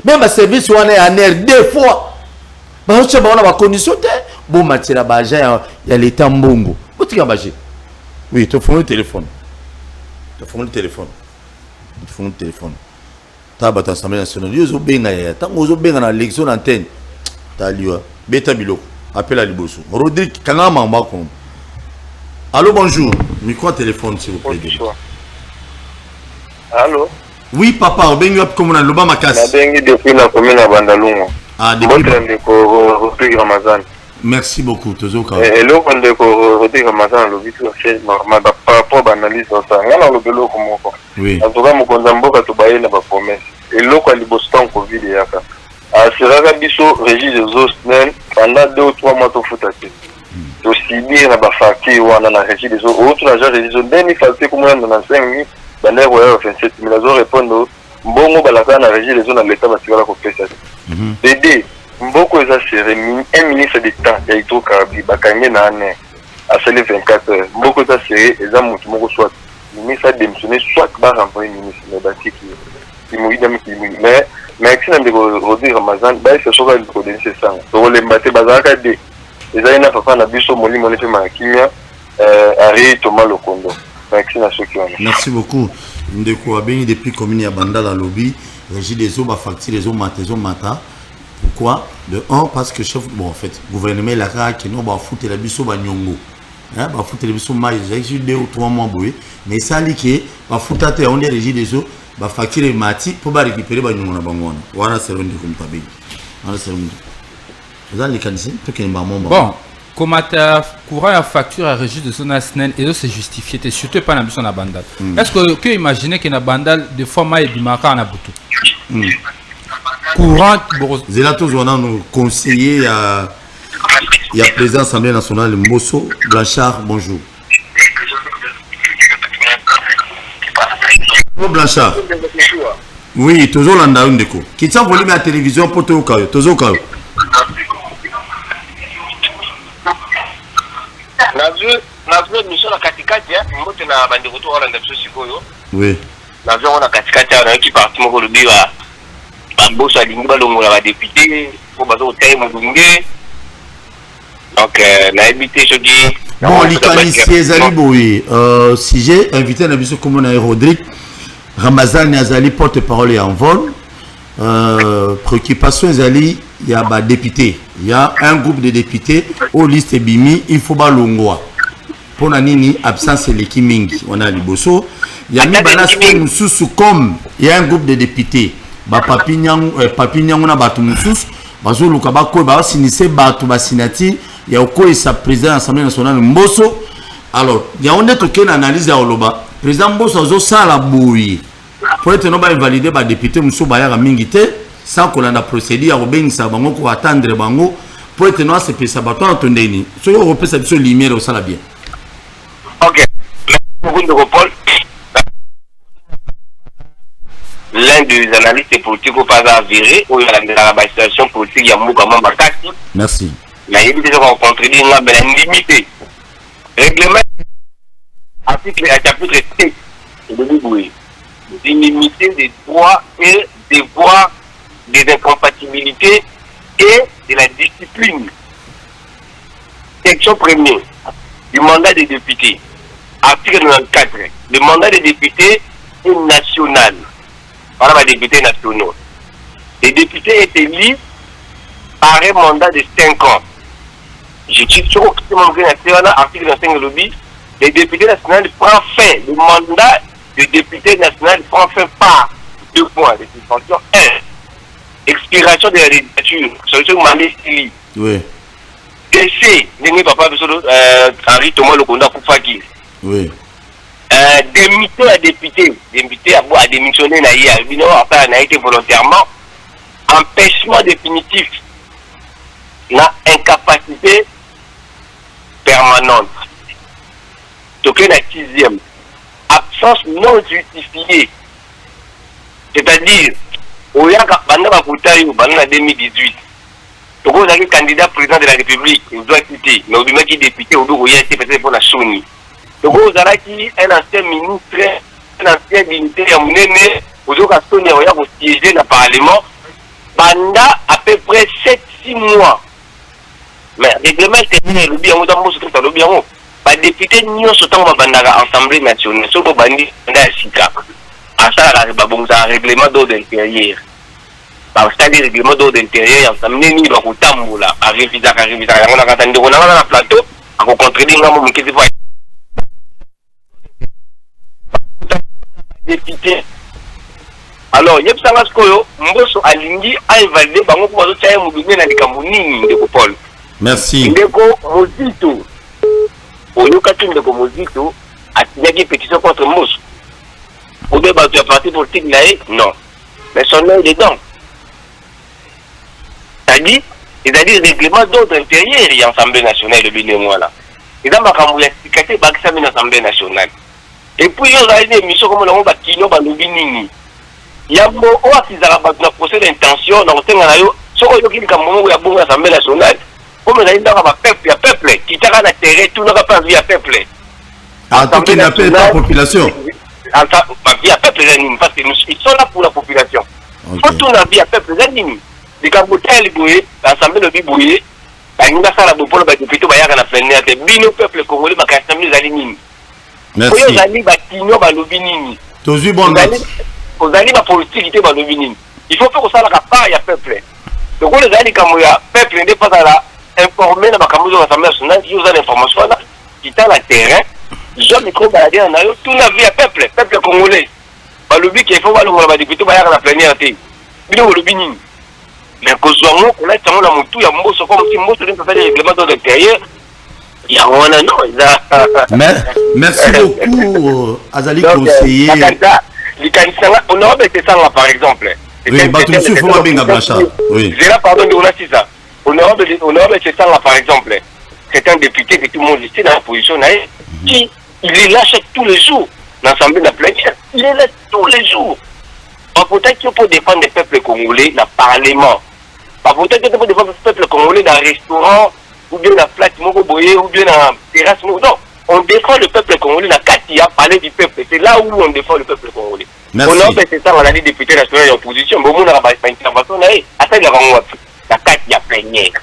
Même le service on est en air deux fois. On a condition bon matière baja il y a l'état mbongo oui tu fais le téléphone ta bata Assemblée nationale yo benga ya ta mozo benga na élection d'antenne ta liwa beta biloko appelle à liboso Rodrigue kanga mamba ko. Allô bonjour micro téléphone s'il vous plaît. Allô oui papa benga comme na loba makasi na bengi depuis la commune à Bandalungu. Ah depuis Rodrigue Ramazan. Merci beaucoup Tozoka. Et là on de Rodrigue Ramazan le vitu c'est normal par rapport à l'analyse ça ngala le belo comme quoi. Oui. En tout cas mokonza mboka to baye na ba promesse. Et là ko libostan Covid yaka. A sera biso régis des hostels pendant 2 ou 3 mois to futati. To sibir na ba facture wana na régis des autres agents régis des demi facture comme on a 5000 dans les 27000 azo répondre mbongo balaka na régis des zones na l'état basikala ko pesa. Dédé mboko eza serré un ministre d'État ya Hydro-Carabie bakanye na ane à seulement 24 heures mboko eza serré eza mutu moko soit ministre a démissionné soit ba renvoyer ministre mais bati qui mouille mais si na Rodrigue Ramazan ba se soka ko denise ça to le mbate bazaka de eza ina papa na biso molimo le fe makimia ari Thomas Lokondo merci na soki wana. Merci beaucoup ndeko abeni depuis commune ya Bandala lobby régis des eaux ba facture les eaux mata. Pourquoi? De 1 parce que chef bon en fait gouvernement la ra qui non ba foutre la biso ba nyongo hein ba foutre la biso mai j'ai 2 ou 3 mois boé mais ça liké ba foutre te on est régis des eaux ba facture mati pour ba récupérer ba nyongo na bangona wana c'est l'onde comme tabi wana c'est l'onde vous allez cancer tout qui ba mon bon comment ta courant à facture à régis de zone SNEL et c'est justifié et surtout pas na biso na bandal est-ce que imaginer que na bandal de fois mai bimaka na butu courant Zelato Zouana nous conseiller il y a président Assemblée nationale Mosso Blanchard bonjour. Bonjour Blanchard. Oui, toujours l'anda une déco. Qui tient volume à la télévision pour tout cas, toujours cas. Nazo mission na katikati ya mmoja na bandi kutoka wala ndio sikoyo. Oui. Nazo na katikati ya na parti moko lubiwa. Bosa lingi balongola ba député ko bazo taye mudunge Donc, la habité, je dis. Bon, l'ici, Ezali Boui, si j'ai invité un avis comme on a Rodrigue, Ramazan Azali porte-parole et en vol. Préoccupation Ezali, il y a des députés. Il y a un groupe de députés au liste Bimi, il faut pas l'ongwa. Pour la nini, absence et Mingi. On a Liboso. Il y a mis balas comme il y a un groupe de députés. Papignan, on a battu Moussous. Bazo Lukabako, Basinissé, Batu Basinati. Il y a au sa président de l'Assemblée nationale Mbosso. Alors, il y a une analyse à Oloba. Président Mbosso, ça la bouille. Pour être validé par le député Moussou Bayara Mingite, sans qu'on a procédé à Robin Sabango pour attendre Bango. Pour être noir, c'est que ça va tout entendre. Ce qu'on repère, c'est sur lumière au salabien. Ok. Merci beaucoup, Paul. L'un des analystes politiques au pas avéré, où il y a la situation politique, il y a Moukamon Bakati. Merci. Mais il y a des gens qui ont contredit une limité. Règlement, article chapitre 7, limiter des droits et devoirs, des incompatibilités et de la discipline. Section première du mandat des députés. Article 94. Le mandat des députés est national. Voilà les députés nationaux. Les députés étaient élus par un mandat de 5 ans. Je dis toujours que c'est mon national, article 25 de lobby. Les députés nationaux prennent fin. Le mandat de député national prend fin par 2 points de suspension. 1. Expiration de la législature. Solution Malé-Sili. Oui. Décès. N'est pas Henri Thomas Lokonda Koufaki. Oui. Démission à député. Député a démissionné a été volontairement. Empêchement définitif. La incapacité permanente. Donc la 6e. Absence non justifiée. C'est-à-dire, au Yaka Banda Koutaïou, Banda 2018. Donc vous avez candidat président de la République, il doit quitter. Mais au début qui est député, au début il a été peut-être pour la Sony. Donc vous avez un ancien ministre, un ancien dignitaire, au début à Sony, il a siégé dans le Parlement. Banda à peu près 7-6 mois. Mais le règlement est terminé, le bien, on a le bien. Les députés n'y ont pas l'Assemblée nationale, sauf que Bandi a Sika. À ça, il y a un règlement d'ordre intérieur. Parce que le règlement d'ordre intérieur, il y a un tambour là, à réviser, on a attendu, on a un plateau, à contredire mon qui voit. Député. Alors, il y a un peu Mbosso Alingi a évalué, Bango pour le faire mouiller dans les Camerounais de Paul. Merci. Ndeko Mozito. Au lieu de Mozito, a signé une pétition contre Mousse. Au lieu de parti politique, non. Mais son nom est dedans. C'est-à-dire le règlement d'ordre intérieur et l'Assemblée nationale de Bénémois là. Et dans ma campagne, expliqué que l'Assemblée nationale. Et puis, il y a une émission comme on a dit, il y a un mot qui a procès d'intention dans le temps où il y a un l'Assemblée nationale. Comme il y a un peuple qui t'a atterré, tout n'a pas vu à peuple. Ah, tout qui n'appelle pas la population. Vie à peuple anime, parce qu'ils sont là pour la population. Quand on a vie à peuple anime, les Cambodgiens, les Bouillés, l'Assemblée de Bouillés, il y a un peu de député, il y a un peu de peuple congolais, il y a un peu de anime. Merci. Il y a un peu de Toujours bon. Il y a une politique dans le Bénin. Il faut que ça ne pas à peuple. Donc, on a dit que le peuple n'est pas informé dans l'Assemblée nationale, il y a l'information qui est dans le terrain. Je micro baladé en ailleurs, tout la vie à peuple congolais. Le but qu'il faut voir le député, il y a la plénière. Il y a le Bénin. Mais que soit moi, on a la moutou, il y a un mot, comme si moi, je ne peux pas faire des règlements dans l'intérieur. Il y a un non. Merci beaucoup, Azali, conseiller. On a fait ça par exemple. Oui, Batumsu, il faut pas bien Blanchard. Oui. J'ai là, pardon, on a fait ça. On a fait ça par exemple. C'est un député que tout le monde ici dans la position qui il est là tous les jours dans l'Assemblée de la plénière. Il est là tous les jours. Peut-être qu'il faut défendre le peuple congolais dans le Parlement. Peut-être qu'il faut défendre le peuple congolais dans le restaurant, ou bien dans la place Mokoboye, ou bien dans la terrasse. Non, on défend le peuple congolais dans Katia, parler du peuple. C'est là où on défend le peuple congolais. Merci. On a fait ça, on a dit député national en opposition, mais on n'a pas intervention. Attends, il y a la Katia plénière.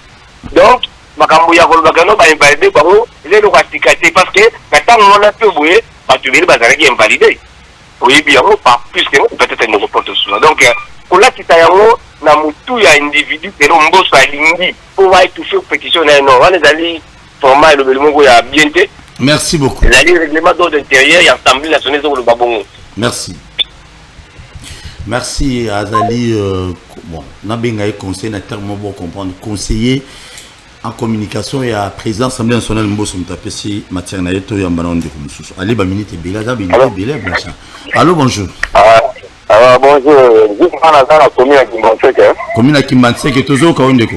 Donc, makambo ya kolobaka no ba invalidé bango lelo katikate parce que maintenant on a peu boye ba tu vele bazalaki invalidé oui bien pas plus que peut-être nous reporte sur donc kola kitayango na mutu ya individu pero mboso alingi pour va toucher pétition non on les ali format le belmongo ya bienté. Merci beaucoup. Les règlements d'ordre intérieur et l'Assemblée nationale sur le Babongo. Merci. Merci Azali. Bon, Nabenga conseil n'a tellement bon comprendre. Conseiller en communication et à président Assemblée nationale Mbosso Mtapesi matière na yeto ya mbanon de kumsusu. Ali ba minute bela za bela blancha. Allô bonjour. Bonjour. Juste on a la commune à Kimbanseke. Commune à Kimbanseke toujours ka ondeko.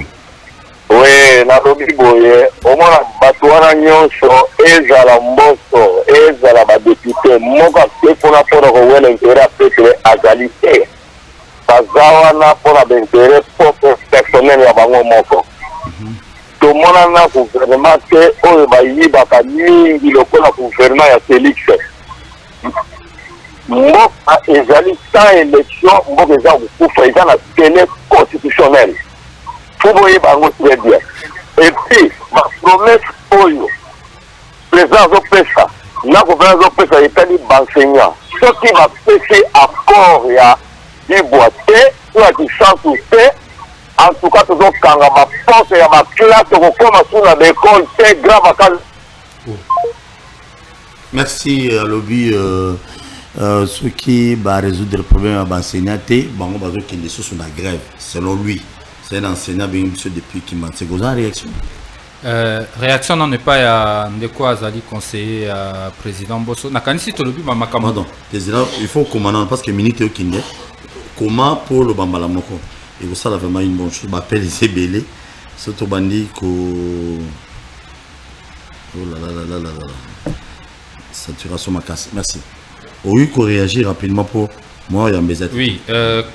Oui, na lobi boye. Au moins batwana nyonso ezala Mbosso, ezala ba député moka pe pona pona ko wele intérêt peuple azalité. Bazawana pona d'intérêt propre personnel ya bango moko. Tout le monde a gouvernement que on va y baka mingi lokola gouvernement ya Félix. Moi ezali sans élection, moi déjà vous pouvez dans la télé constitutionnelle. Vous voyez bango très bien. Et puis ma promesse oyo président Zopesa, na gouvernement Zopesa etali enseignant. Ce qui va passer accord ya Iboité, ou à distance ou en tout cas, toujours quand ma force et ma classe, on commence sur l'école, c'est grave à calme. Merci à lobby. Ce qui va résoudre le problème à l'enseignant, on va dire qu'il est sur la grève, selon lui. C'est un enseignant depuis qu'il m'a dit. Vous avez une réaction? Réaction non n'est pas de quoi Azali conseiller à président Bosso. Nakanisi to lobby mama kama. Pardon. Il faut commander parce que minute au Kinde. Comment pour le Bambala Moko? Et vous savez vraiment une bonne chose. Je m'appelle Isabelle. C'est au bandit que. Oh là là là là là là. Saturation ma casse. Merci. Oui, qu'on réagit rapidement pour moi et mes aides. Oui. Des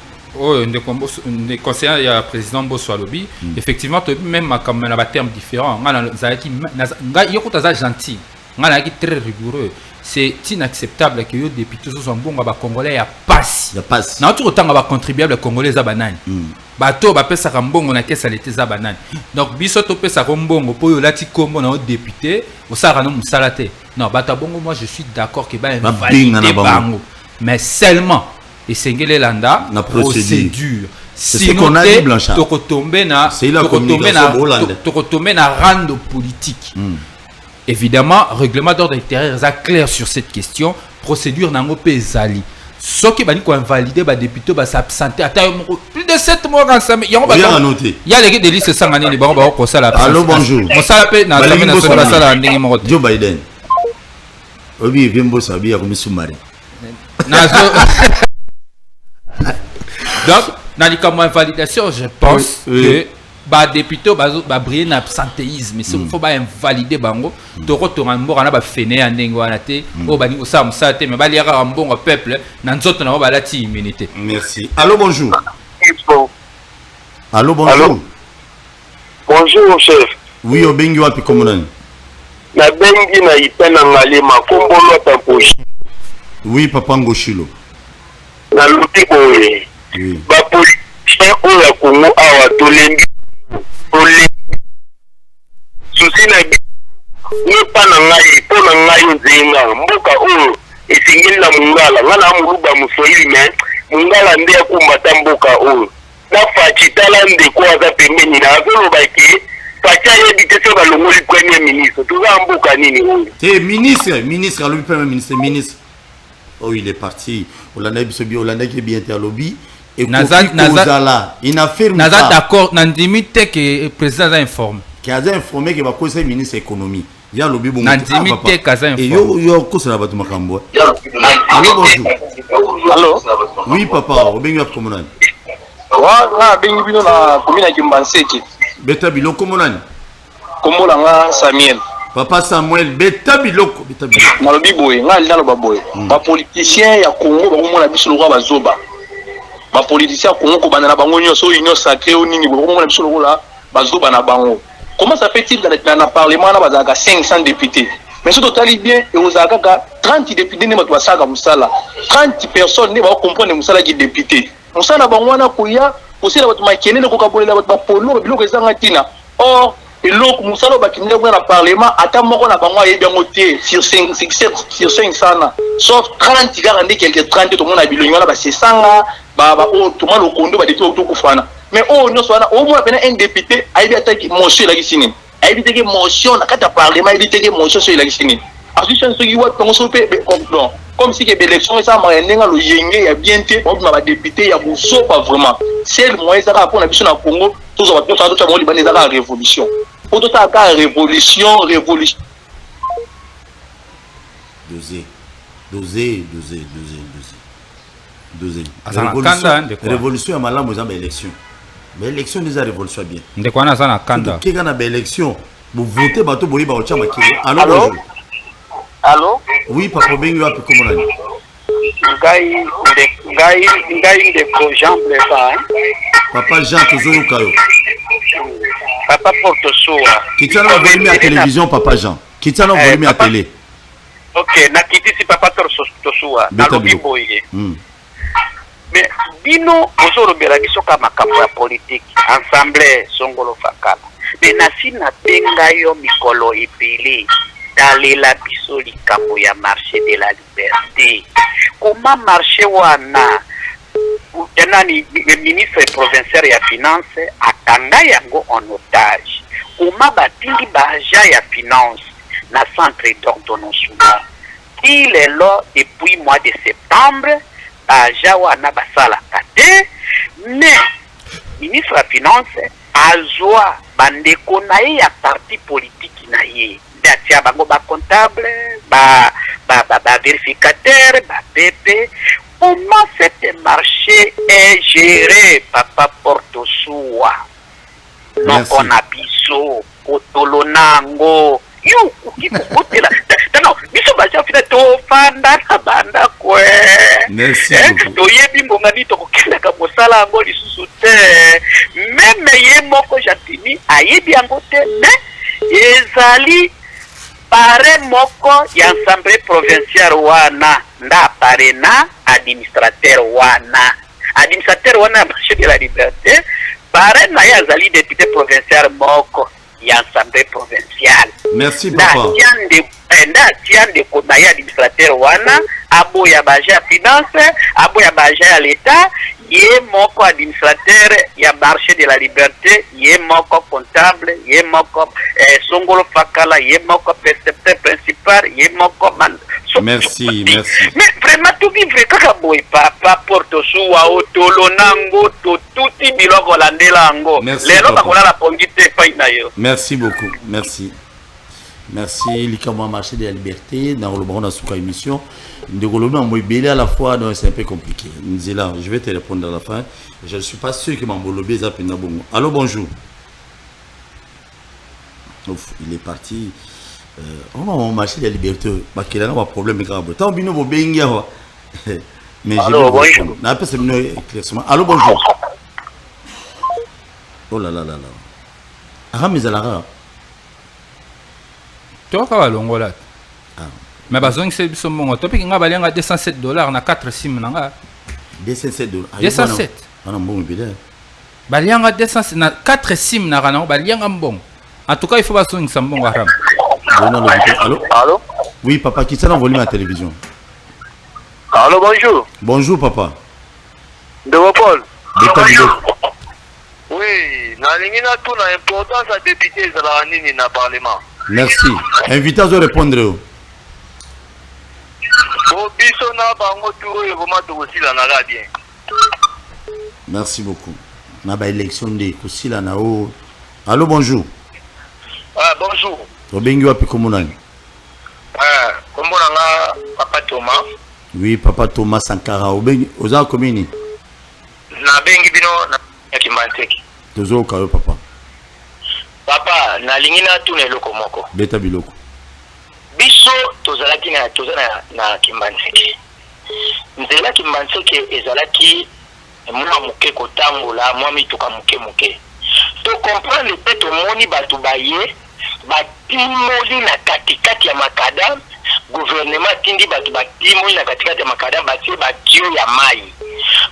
conseillers, il y a le président Bosso Lobby. Effectivement, même comme on a des termes différents. Il y a gentil. On a très rigoureux. C'est inacceptable que les députés soient bons à Congolais à passe. Il passe. Non, tout autant à contribuable Congolais à banane. Bateau, bah pesa rambon on a caisse à l'été à banane. Donc bisoto pesa rambon pour lati comme on a député, au sarano musalate. Non, batabongo moi je suis d'accord que bah valider bango. Mais seulement et sengele landa la procédure. C'est ce qu'on a dit Blanchard. Tokotombe na rando politique. Évidemment, règlement d'ordre intérieur est clair sur cette question. Procédure nango pezali. Ce qui va invalider les députés va s'absenter. Plus de 7 mois ensemble. Il y a les listes sans année. Allô, bonjour. Joe Biden. Obi Vimbo Sabi a commis sous-marin. Donc, dans les cas de validation, je pense que les députés vont briller dans l'absentéisme. Mais il faut invalider bango. Toro Torambo, on a fainé en Nengoanate. Au bani au Sam Sate, mais baliera un bon peuple. Dans notre nom, la immunité. Merci. Allô, bonjour. Allô, bonjour. Bonjour, chef. Oui, au Bengi Wapi Komonan. Na Bengi na Ipena Ngalema, Kombolo Tamposhi. Oui, Papa Ngoshilo. Na Lutiboye. Oui. Ba politicien oya Kongo awa tolembi. Souci na bi. Ni pa na ngai, po na ngai nzenga. Mboka oyo esingeli na Mungala, ngana muluba Muswahili mais Mungala nde akumbata mboka oyo. Na fachitala ndeko aza pembeni na azoloba ke facha yebite so balongoli premier ministre. Tuza mboka nini oyo? C'est ministre, le premier ministre. Oh, il est parti. Hollande qui est bien été à lobby. Et Nazat, il n'a fait Nazat d'accord, Nandimi que le président a informé. Qui a informé que va causer ministre économie. Il y a lobby bon. Nandimi que a informé. Et yo cause la batu makambo. Allô bonjour. Allô. Oui papa, obengi wa komonani. Wa bengi bino na commune ya Kimbanseke. Beta biloko monani. Kombola nga Samuel. Papa Samuel beta biloko. Na lobi boye, nga lalo baboye. Ba politicien ya Congo ba komona biso lokwa bazoba. Ba politicien Congo ko bana na bango nyonso union sacrée o nini ko komona biso lokwa bazoba na bango. Comment ça fait-il dans le parlement na bazaka 500 députés? Mais ce total bien et aux aga 30 députés ne batwa saka musala. 30 personnes ne va comprendre musala qui député. Musala bango na koya aussi la batuma kenene ko kabolela batwa polo biloko ezanga tina. Or Et l'autre, Moussalo Bakimne dans le Parlement, attends, moi, on a pas moi, il y a bien moté sur 500, sauf 30 gars, quelques 30, tout le monde a vu le niveau là, c'est ça, tout le monde au condo, tout Koufana. Mais au moins, un député a été attaqué, motion, la Guissine. A été attaqué, motion, la carte Parlement, a été attaqué, motion sur la Guissine. Parce que c'est ce qui voit, comme si l'élection est ça, il y a bien été, on a député, il y a Mousso, pas vraiment. C'est le moyen, ça va pour la mission au Congo, tout ça va bien faire la révolution. Pour tout ça, révolution. Dosé. Révolution, malade, vous avez élection. Mais élection, déjà révolution bien. De quoi on a ça na kanda? Qui a une élection? Vous votez, bateau, vous voyez, Allô? Allô? Oui, papa, bien, vous avez comment on a dit? Ngai de Jean Bleva. Papa Jean, toujours Kayo. Papa Porto Soa. Qui tient un volume à la télévision, papa Jean? Qui tient un volume à la télé? Ok, nakiti si Papa Porto Soa. Nalobi boye. Mais bino ozoro bela biso ka makambo ya politique ensemble songolo fakala. Mais nasina benga yo mikolo epele. Dalela biso likambo ya marché de la liberté. Comment marché wana le ministre provincial ya finance atanga yango en otage. Comment batindi baja ya finance na centre d'ordonnancement. Il est là depuis mois de septembre baja wana basala kate mais ministre ya finance azwa bandeko na ye ya parti politique na ye. D'atia bango ba comptable, ba vérificateur, ba BP. Comment cet marché est géré, Papa Porto Soa? Non, on a biso, Otolonango. Yo, qui côté là? Non, biso ba ja fina to fanda na banda kwe. Merci. To yebi ngongani to kokela ka mosala ngo lisusu te. Même ye moko jatini ayebi ango te, mais ezali pare moko ya ensemble provincial wana nda pare na administrateur wana marché de la liberté pare na ya zali député provincial moko ya ensemble provincial. Merci papa. Nda tiande ko na ya administrateur wana abo ya baja finance abo ya baja ya l'état ye moko administrateur ya marché de la liberté ye moko comptable ye moko songolo fakala ye moko percepteur principal ye moko merci. Mais vraiment tout vivre kaka boy papa Porto Soa otolonango to tuti biloko landelango lelo bakola la pongite faina yo. Merci beaucoup. Merci likamwa marché de la liberté dans le bon souka émission de Golomé moi belé à la fois donc c'est un peu compliqué. Nzela, je vais te répondre à la fin. Je ne suis pas sûr que Mambolobé zapina bongo. Allô, bonjour. Ouf, il est parti. On va marché de la liberté. Parce qu'il a un problème grave. Tant bino bo bengia. Mais allô, bonjour. Na pas c'est éclaircissement. Allô, bonjour. Oh là là. Aramizala. Tu vois longola. Mais bazong c'est biso mongo. Topic nga balenga $207 na 4 sim nanga. $207. 207. On a bon billet. Balianga 207 na 4 sim na kana balianga mbong. En tout cas, il faut pas sonner sambon haram. Allô? Oui, papa, qui s'est envolé à la télévision? Allô, bonjour. Bonjour, papa. De Paul. Oui, na tout l'importance à député de la Nini na Parlement. Merci. Invité à répondre. Merci beaucoup. On a élection de Kosila Nao. Allô, bonjour. Ah, bonjour. Obengi wapi komunani? Komunanga Papa Thomas. Oui, Papa Thomas Sankara. Obengi oza komini. Na bengi bino na Kimbanseki. Tozo kayo papa. Papa, na lingina tu ne loko moko. Beta biloko. Biso tozalaki na Kimbanseki. Nzela Kimbanseki ezalaki mwa muke kotambola mwa mituka muke. To comprendre pe to moni batu baye batimoli na katikati ya makadam gouvernement tindi batu batimoli na katikati ya makadam batie batio ya mai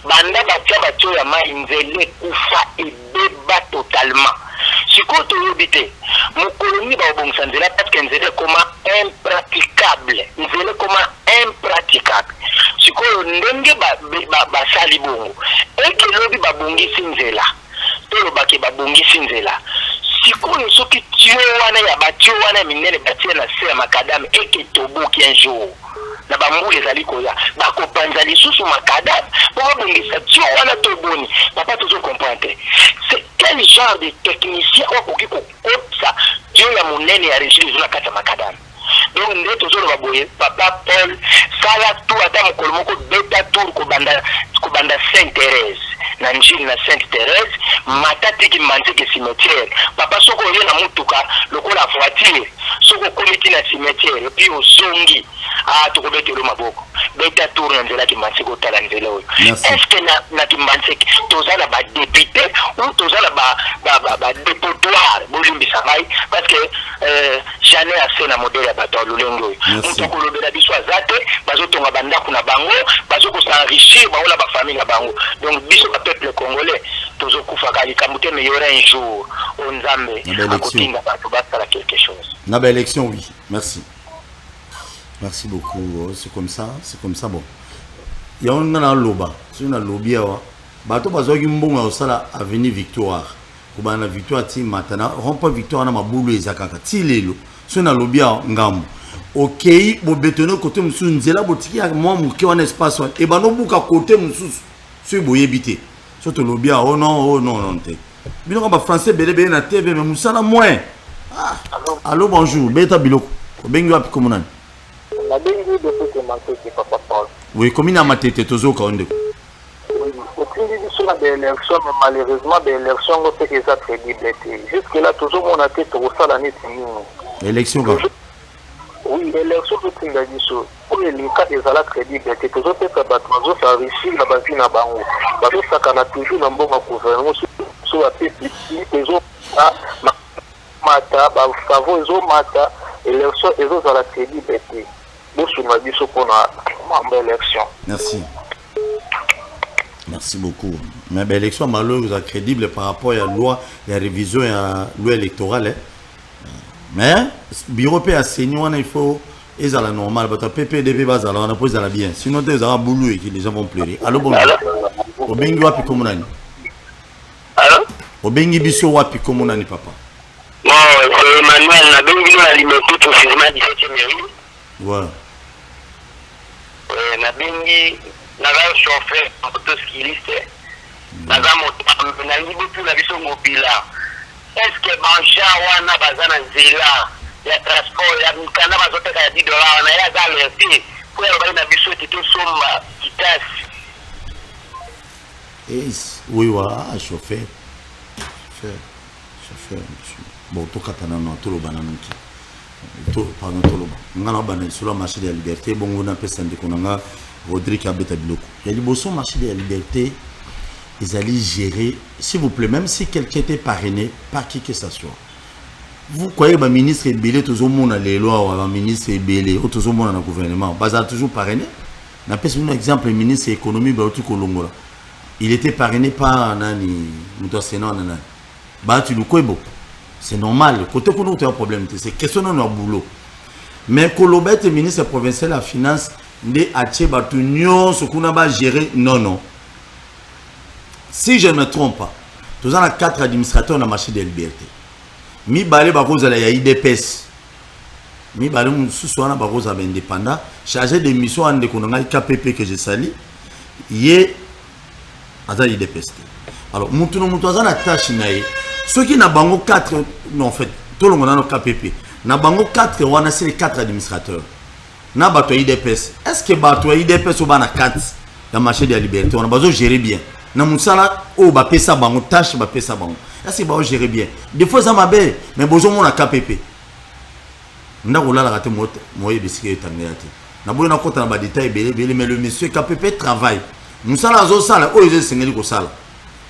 banda batia batio ya mai nzele kufa ebeba totalement siko to yobite mon colonie ba bon sanzela parce que nzela comment impraticable nzela comment impraticable sikoyo ndenge ba sali bongo eke lobi ba bongisi nzela tolo ba ke ba bongisi nzela sikoyo soki tio wana ya batio wana minene batie na se ya makadam eke toboki un jour na bambule ezali koya bakopanza lisusu makadam po babongisa tio wana toboni papa tozo comprendre c'est quel genre de technicien okoki kokotisa tio ya monene ya régime ezona kati ya makadam donc nde tozoloba boye papa Paul sala tu ata mokolo moko beta tour kobanda Sainte-Thérèse na njili na Sainte-Thérèse matatiki manziki cimetière papa soko oye na mutuka lokola voiture soko komiti na cimetière puis ozongi tokobetelo maboko beta tour na nzela kimanziki otala nzela oyo est-ce que na kimanziki toza na badepute ou toza na badepotoire bolimbisa ngai parce que jamais assez na modèle ya bato ya lolenge oyo moto akolobela biso aza te bazotonga bandako na bango bazokosenrichir bango na bafamille na bango donc biso peuple congolais tozokufaka likambo te mais y aura un jour o nzambe akotinga bato basala quelque chose na baélection oui merci beaucoup c'est comme ça bon ya on na loba c'est na lobby awa bato bazoki mbongo osala avenir victoire kubana victoire ti matana rompa victoire na mabulu ezakaka ti lelo so na lobby ngambo OK bo betono côté musu nzela botiki ya moi muke wana espace wana e bano buka côté musu so boyebité so to lobby oh non te bino ba français belé na TV mais musala moins allô bonjour beta biloko bengi wapi komunani la bengi de ce manque qui papa Paul oui commune à matete tozoka onde aucune édition de l'élection mais malheureusement de l'élection c'est que ça crédible jusque là toujours on a été trop ça l'année élection oui l'élection de Tingajiso pour les cas des ala crédible que toujours peut battre s'enrichir la base na bango bazo sakana toujours na mbongo gouvernement sur la petite les autres mata ba favor zo mata élection et autres ala crédible Merci beaucoup. Mais l'élection malheureusement crédible par rapport à la loi, la révision à la loi électorale. Mais bureau a saigné, il faut ils à la normale, parce que PPDP va à la pose à la bien. Sinon ils auront boulot et les gens vont pleurer. Allô bonjour. Au bengi wapi komunani. Allô? Au bengi biso wapi komunani papa. Bon, c'est Emmanuel na bengi na limité pour firma 17e mairie. Voilà. Na bengi na ga chauffeur auto skilliste. Na ga moto na libutu na biso mobila. Est-ce que banja wana bazana nzela ya transport ya mkanda bazoteka ya $10 na ya za alerté pour ya na biso tito soma kitasi. Oui voilà, chauffeur. Bon to katana no to lo banana ki. Pardon to lo. Ngana bana sur le marché de la liberté bongo na pesa ndeko nanga Rodrigue Abeta Biloko. Il y a du beau marché de la liberté. Ils allaient gérer, s'il vous plaît, même si quelqu'un était parrainé, par qui que ce soit. Vous croyez que le ministre est belé, tout le monde a les lois, le ministre est belé, tout le monde a le gouvernement. Vous avez toujours parrainé. On a un exemple, le ministre de l'économie, il était parrainé par Nani, c'est normal. Côté qu'on a un problème, c'est question de notre boulot. Mais Kolobet, le ministre provincial de la finance, il a géré, non. Si je ne me trompe pas, nous avons 4 administrateurs dans le marché de la liberté. Mi balé bakoza la IDPS. Mi balé sous na bakoza indépendant, chargé de mission en économie KPP que je salue. Yé aza IDPS. Alors mutuno mutuaza na tâche naé. Ceux qui na bango 4 non en fait, tout le monde a no KPP. Na bango 4 wana c'est les 4 administrateurs. Na bato IDPS. Est-ce que bato IDPS ou bana 4 dans le marché de la liberté on a besoin de gérer bien. Na musala o ba pesa bango tâche ba pesa bango est-ce que ba gérer bien des fois ça m'a bé mais besoin mon KPP nda ko la raté moye bisiki etangati na boyo na kota na ba détail belé mais le monsieur KPP travaille musala zo sala o yeze sengeli ko sala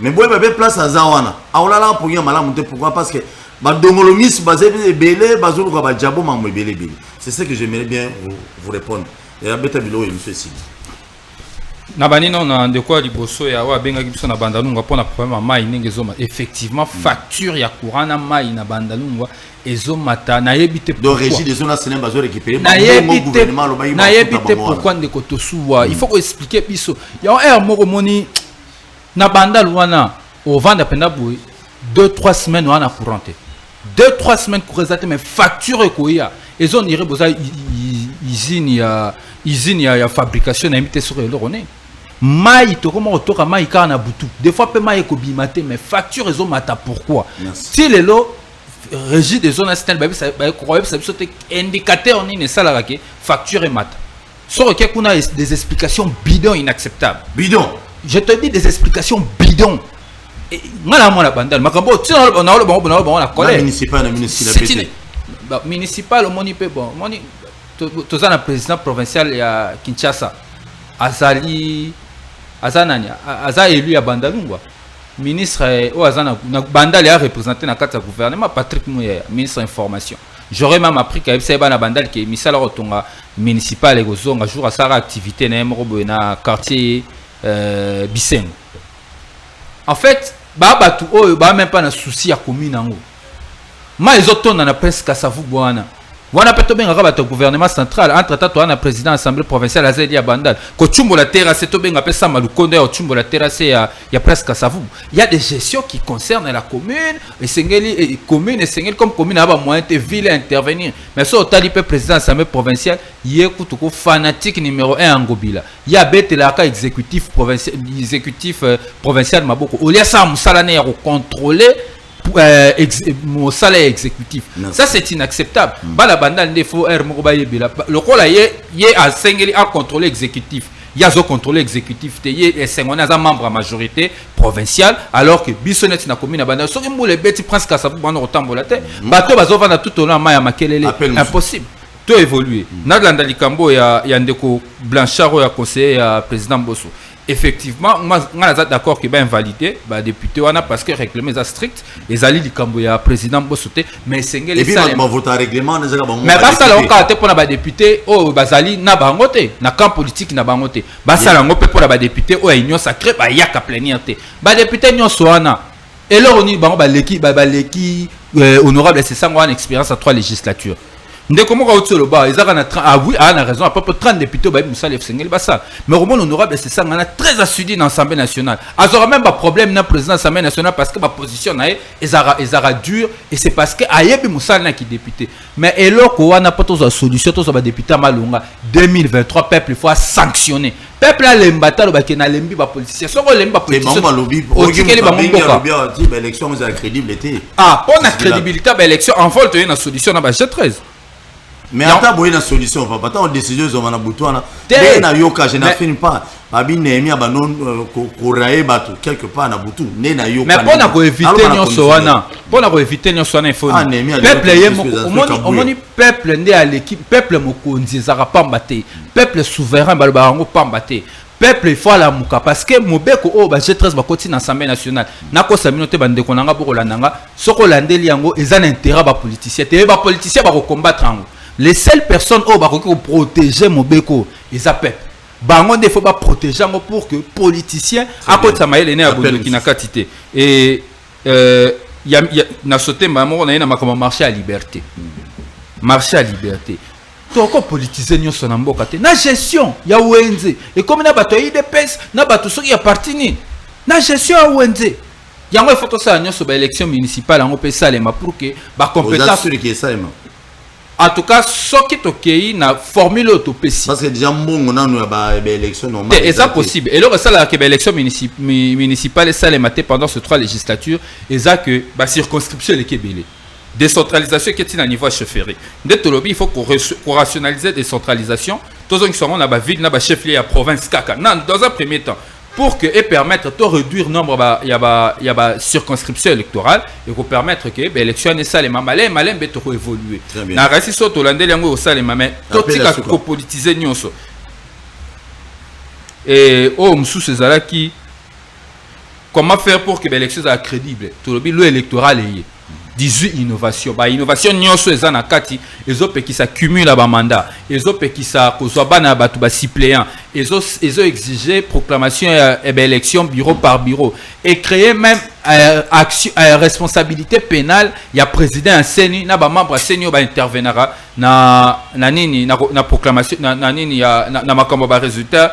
mais boye ba place azawana aolala pour y malamu te pourquoi parce que ba dongolomis basé belé bazulu ko ba jabo mamwe belé c'est ce que j'aimerais bien vous répondre et abeta bilo et monsieur Sidi. na bani non na ndeko liboso ya wa benga kibiso na bandalungwa pona problème ya mai ndenge ezoma effectivement facture ya courant na mai na bandalungwa ezomata na yebite donc régie des zones nationales bazo récupérer na yebite pourquoi ndeko tosuwa il faut ko expliquer biso ya un moko moni na bandalungwa au vendre penda boy 2-3 semaines wana courante 2-3 semaines courante mais facture ko ya ezon ire boza usine ya fabrication na imité sur le roné mai to comment otoka mai kana butu des fois pe mai ko bimate mais facture ezo mata pourquoi si les lo régie des zones nationales ba ko ça biso te indicateur ni ne sala ke facture et mata sur que kuna des explications bidon inacceptables bidon je te dis des explications bidon ngala mo la bandal makambo tina bon la colère municipal au moni pe bon moni toza na président provincial ya Kinshasa aza élu ya bandalungwa ministre o azana na bandal ya représenté na kati ya gouvernement Patrick Mouya ministre information j'aurais même appris que ça na bandal que misala rotonga municipal et gozonga jour à sa activité na mrobo na quartier Bisengo en fait batu oyo ba même pas na souci ya commune ngo ma ezotona na presque Kasavu bwana wana peto benga bato gouvernement central entre tato na président assemblée provinciale azeli ya bandal ko chumbo la terrasse to benga pesa malukonde ya chumbo la terrasse ya presque Kasavu il y a des gestions qui concernent la commune et sengeli commune et sengeli comme commune aba moyen te ville à intervenir mais so tali pe président assemblée provinciale yé kutuko fanatique numéro 1 en Gobila il y a betela ka exécutif provincial maboko au lieu ça musala ne ya contrôler mon salaire exécutif ça c'est inacceptable bala bandal ne faut moko ba yebela le kola ye a sengeli a contrôler exécutif il y a zo contrôler exécutif te ye sengona za membre à majorité provinciale alors que bisonet na commune bandal so ke mbule beti prince Kasavu bana otambola te bato bazo vana tout au long ma ya makelele impossible to évoluer na landa likambo ya ndeko Blanchard ya conseiller ya président Bosso effectivement on a d'accord que ben invalidé ba député wana parce que règlement est strict les ali likambo ya président Bossoté mais sengel et puis on voter règlement mais ba sala on ka te pona ba député o bazali na bangote na camp politique na bangote ba sala ngo pe pona ba député o union sacrée ba yaka plénière te ba député nyonso wana et là on y ba leki honorable c'est ça moi une expérience à 3 législatures. Ndé comment on le bas ils oui a raison à peu près 30 députés ba Moussa Lefsengel basa mais au moins honorable c'est ça on a très assidu dans l'Assemblée nationale azora même pas problème na président de l'Assemblée nationale parce que ma position na ezara dur et c'est parce que ayebi Moussa na qui député mais eloko wana pas tous solution tous ba député malunga 2023 peuple il faut sanctionner peuple a lembata lo ba ke na lembi ba politicien soko lembi ba politicien o tikeli ba mboka élection est crédibilité pour la crédibilité ba élection en vol une solution na ba G13. Mais attends, il y a une solution. Pas tant de décisions sont en bouton. Je n'ai pas. Babi Nehemia banon korae batu quelque part na butu. Ne na yo. Mais pour éviter nyonso wana. Pour éviter nyonso wana il faut. Peuple yemo. Omoni peuple ndé à l'équipe. Peuple mokonzi zara pambate. Peuple souverain balbarango pambate. Peuple il faut la muka parce que mobeko o ba G13 ba koti na Assemblée nationale. Na ko sa minote bande konanga boko landanga. Soko landeli yango ezana intérêt ba politicien. Te ba politicien ba ko combattre yango. Les seules personnes qui vont protéger mon béco, ils appellent. Il faut pas protéger pour que les politiciens, à côté de ça, ils ont et il y a sauté, on a marché à liberté. Marché à liberté. Donc, on politiser son amboka. Na gestion, il y a ONG. Et comme il y a des IDPS, il y a tout ce qui appartient. Na gestion à ONG. Il y a une photo sur l'élection municipale, on peut ça pour que la compétence. En tout cas, ce qui est OK, na formule autopécie. Parce que déjà, on a une élection normale. Et ça possible. Et là, ça la élection municipale, ça les maté pendant ces 3 législatures, et ça que la circonscription est kébélé. Décentralisation qui est à niveau chefferie. Dès il faut qu'on rationalise la décentralisation. Tous ceux qui sont dans la ville, dans la chef-lieu, la province, kaka. Non, dans un premier temps. Pour que et permettre de réduire le nombre de circonscription électorale et pour permettre que l'élection est ça les malais beto évoluer na rasi so to landeli yango ça les mamé totika ko politiser nyonso et msou cezala qui comment faire pour que l'élection soit crédible to le électoral est 18 innovations. Ba innovation nyonso eza na kati ezope qui s'accumule ba mandat, ezope qui sa kozwa bana batu ba suppléant, ezo exiger proclamation élection bureau par bureau et créer même action responsabilité pénale ya président enseigne na ba membre enseigne ba intervenera na nini na proclamation na nini ya na makambo ba résultats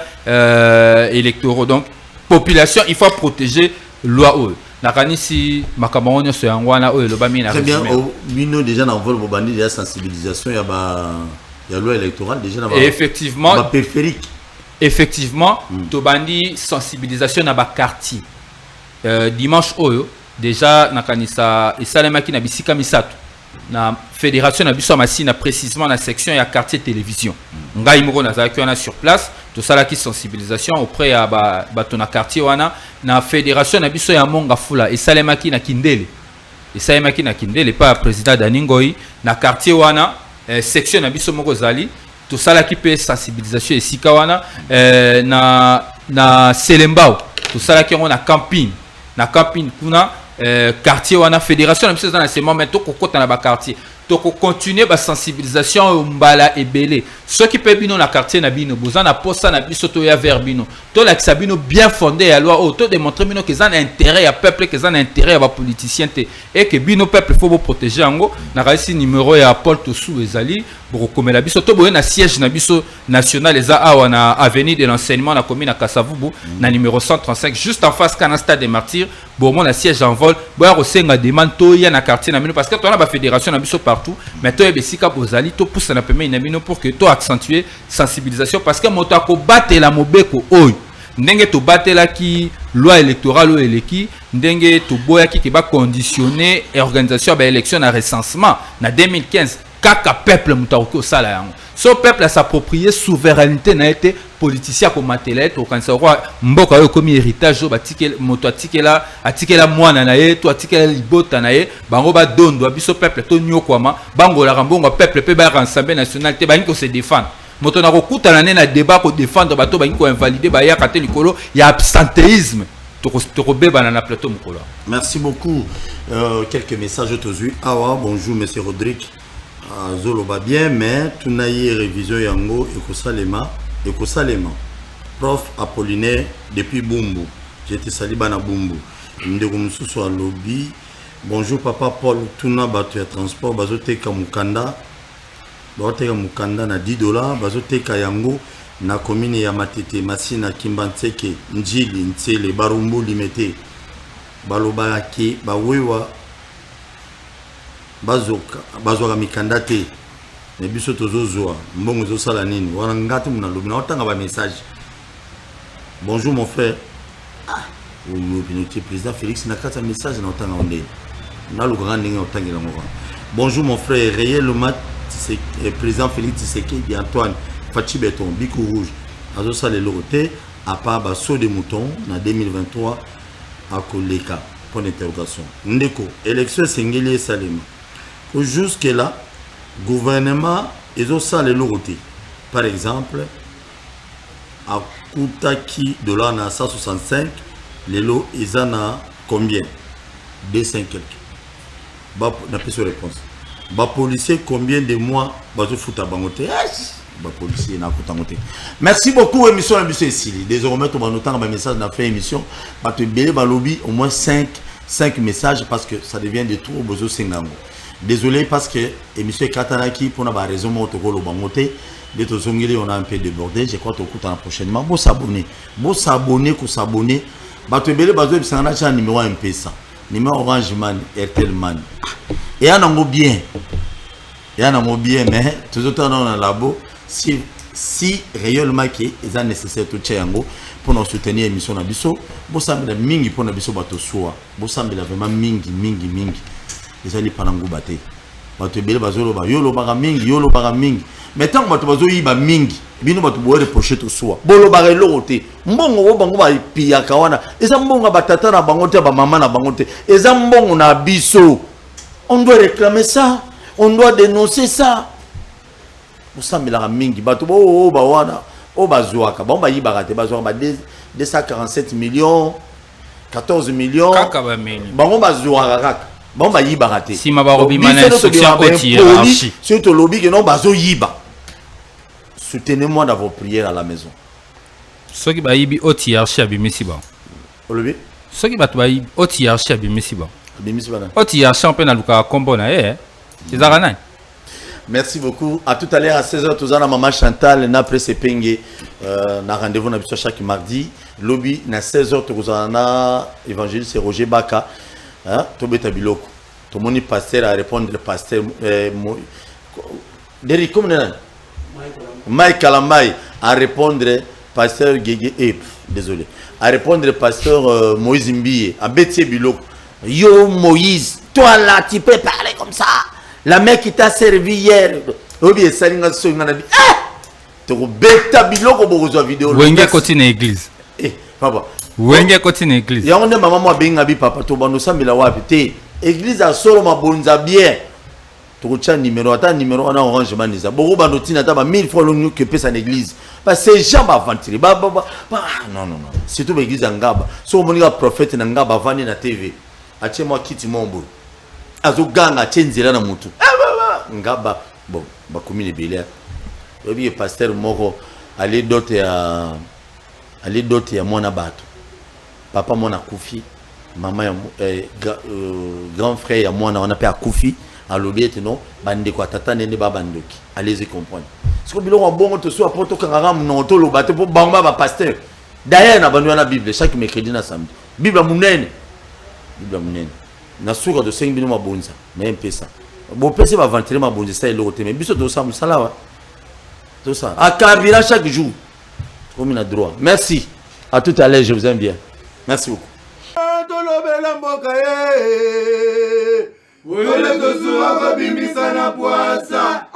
électoraux. Donc population il faut protéger loi o nakanisi makambo onyo so yangwana o eloba mina très bien bino déjà na vol bobandi déjà sensibilisation ya loi électorale déjà na effectivement ba périphérique effectivement tobandi sensibilisation na ba quartier dimanche oyo déjà nakanisa esalemaki na bisika misatu na fédération na biso masina précisément na section ya quartier télévision ngai moko nazalaki wana sur place to sala ki sensibilisation auprès ya bato na quartier wana na fédération na biso ya Monga Fula esalemaki na Kindele pa président Daningoi na quartier wana section na biso moko zali to sala ki pe sensibilisation esika wana na Selembao to sala ki na camping kuna quartier wana fédération na biso dans ce moment to kokota na ba quartier to ko continuer ba sensibilisation mbala ebele ceux qui peut bino na quartier na bino bozana posa na biso to ya vers bino to la bino bien fondé à loi auto démontrer bino que ça a intérêt à peuple que ça a intérêt à ba politicien et que bino peuple faut vous protéger ango na raisi numéro ya Paul Tossou ezali pour komela biso to boye na siège na biso national eza awa na avenue de l'enseignement na commune à Kasavubu na numéro 135 juste en face kana stade des martyrs bon mon siège en vol boya rosenga demande to ya na quartier na bino parce que to na ba fédération na biso partout mais to ebesika bozali to pousse na peme na bino pour que to accentuer sensibilisation parce que moto ko battre la mobeko oyo ndenge to batela ki loi électorale ou eleki ndenge to boya ki ba conditionner organisation ba élection na recensement na 2015 kaka peuple mutako sala yango so peuple a s'approprier souveraineté na été politicien comme matela to kanisa roi mboka yo komi héritage o batike moto atikela mwana na ye to atikela libota na ye bango ba dondo biso peuple to nyokwama bango la rambongo peuple pe ba Assemblée nationale te ba ko se défendre moto na kokutana na débat ko défendre bato ba ko invalider ba ya kate likolo ya absentéisme to beba na plateau mukolo. Merci beaucoup. Quelques messages autour. Awa bonjour monsieur Rodrigue. Zolo va bien mais tunaye révision yango ekosalema prof Apollinaire depuis Bumbu j'étais saliba na Bumbu ndeko mususu a lobby bonjour papa Paul tuna bato ya transport bazoteka mukanda na $10 bazoteka yango na commune ya Matete Masina Kimbantseke Njili Ntsele Barumbu Limete baloba ki bawewa bazoka mikanda te ne biso tozozwa mbongo zosala nini wana ngati muna lobi na otanga ba message bonjour mon frère le président Félix na kata message na otanga onde na lo grand ndenge otangela ngo bonjour mon frère réellement c'est président Félix Tshisekedi Antoine Fachi Beton Bico Rouge azosala loroté à part ba saut de mouton na 2023 à Koleka point d'interrogation ndeko élection sengeli Salema jusque là gouvernement ils ont ça les loroté par exemple à Koutaki dollar na 165 les lots ils en a combien 200 quelques bah n'a pas de réponse bah policier combien de mois bah je fous à bangoté bah policier n'a pas de merci beaucoup émission ici désormais tout le temps message n'a fait émission bah te belé bah lobby au moins 5 messages parce que ça devient de trop besoin singango. Désolé parce que émission Katanaki pour n'a raison motokolo bangoté de to zongeli on a un peu débordé je crois tout temps prochainement bon s'abonner ko s'abonner ba to belé bazo bisanga cha numéro M-Pesa numéro Orange Man Airtel Man et anango bien mais toujours dans le labo si réellement que est nécessaire tout chango pour nous soutenir émission na biso bo sambela mingi pour na biso bato soa bo sambela vraiment mingi ezali panango baté bato belé bazolo ba yolo bara mingi mais tant bato bazo yiba mingi bino bato bo reprocher to soa bolo bara lokote mbongo wo bango ba pia kawana eza mbongo batata na bango te ba mama na bango te eza mbongo na biso on doit réclamer ça on doit dénoncer ça osambela mingi bato bo ba wana o bazwaka bon ba yiba te bazwaka ba 247 millions 14 millions kaka ba meni bango bazwaka kaka bon ba yiba raté si ma ba robi mana instruction haute hiérarchie surtout lobby que non bazo yiba. Soutenez-moi dans vos prières à la maison. Ce qui ba yibi haute hiérarchie abimisi ba lobby ce qui ba to ba yibi haute hiérarchie abimisi ba abimisi ba haute hiérarchie on peut na luka kombo na ezara. Merci beaucoup. À tout à l'heure à 16h, tout à l'heure, maman Chantal, na presse penge, na rendez-vous na chaque mardi. Lobby na 16h, tout à l'heure, évangéliste c'est Roger Baka. Hein? Tobeta Biloko. Tout le monde pasteur à répondre le pasteur. Derrick, comment on Mike Kalamai à répondre pasteur Gege. Désolé. À répondre pasteur Moïse Mbiye. À Bétier Biloko. Yo Moïse, toi là, tu peux parler comme ça. La mec qui t'a servi hier. Obi salinga songa na bi. Tu beta biloko bozo vidéo. Wenge continue église. Papa. Wenge continue église. Ya on maman moi benga bi papa to bando sambila wapi te. Église a solo mabonza bien. Tu retient numéro ata numéro na orange maniza. Boko bando tina ta ba 1000 fois l'on que pesa l'église. Parce que ces gens ba aventurer. Non. C'est tout l'église ngaba. So monika prophète na ngaba vani na TV. Atie moi kiti mombo. Azoganga tenzela na mutu ngaba bon bakomi le belé obi pasteur moko aller dote ya mona bato papa mona kufi mama ya grand frère ya mona on appelle kufi alobi ete non bande ko tata nene ba bandoki allez-y comprendre ce que biloko bongo to so apoto kangara non to lo bato po bamba ba pasteur d'ailleurs na bandu na bible chaque mercredi na samedi bible munene na suka de 5 biloko mabonza mais pesa bon pesa va ventrer mabonza ça le côté mais biso to ça musala wa tout ça à carburant chaque jour comme il a droit. Merci à tout à l'heure, je vous aime bien, merci beaucoup. Wele to suwa ko bimbisa na puasa.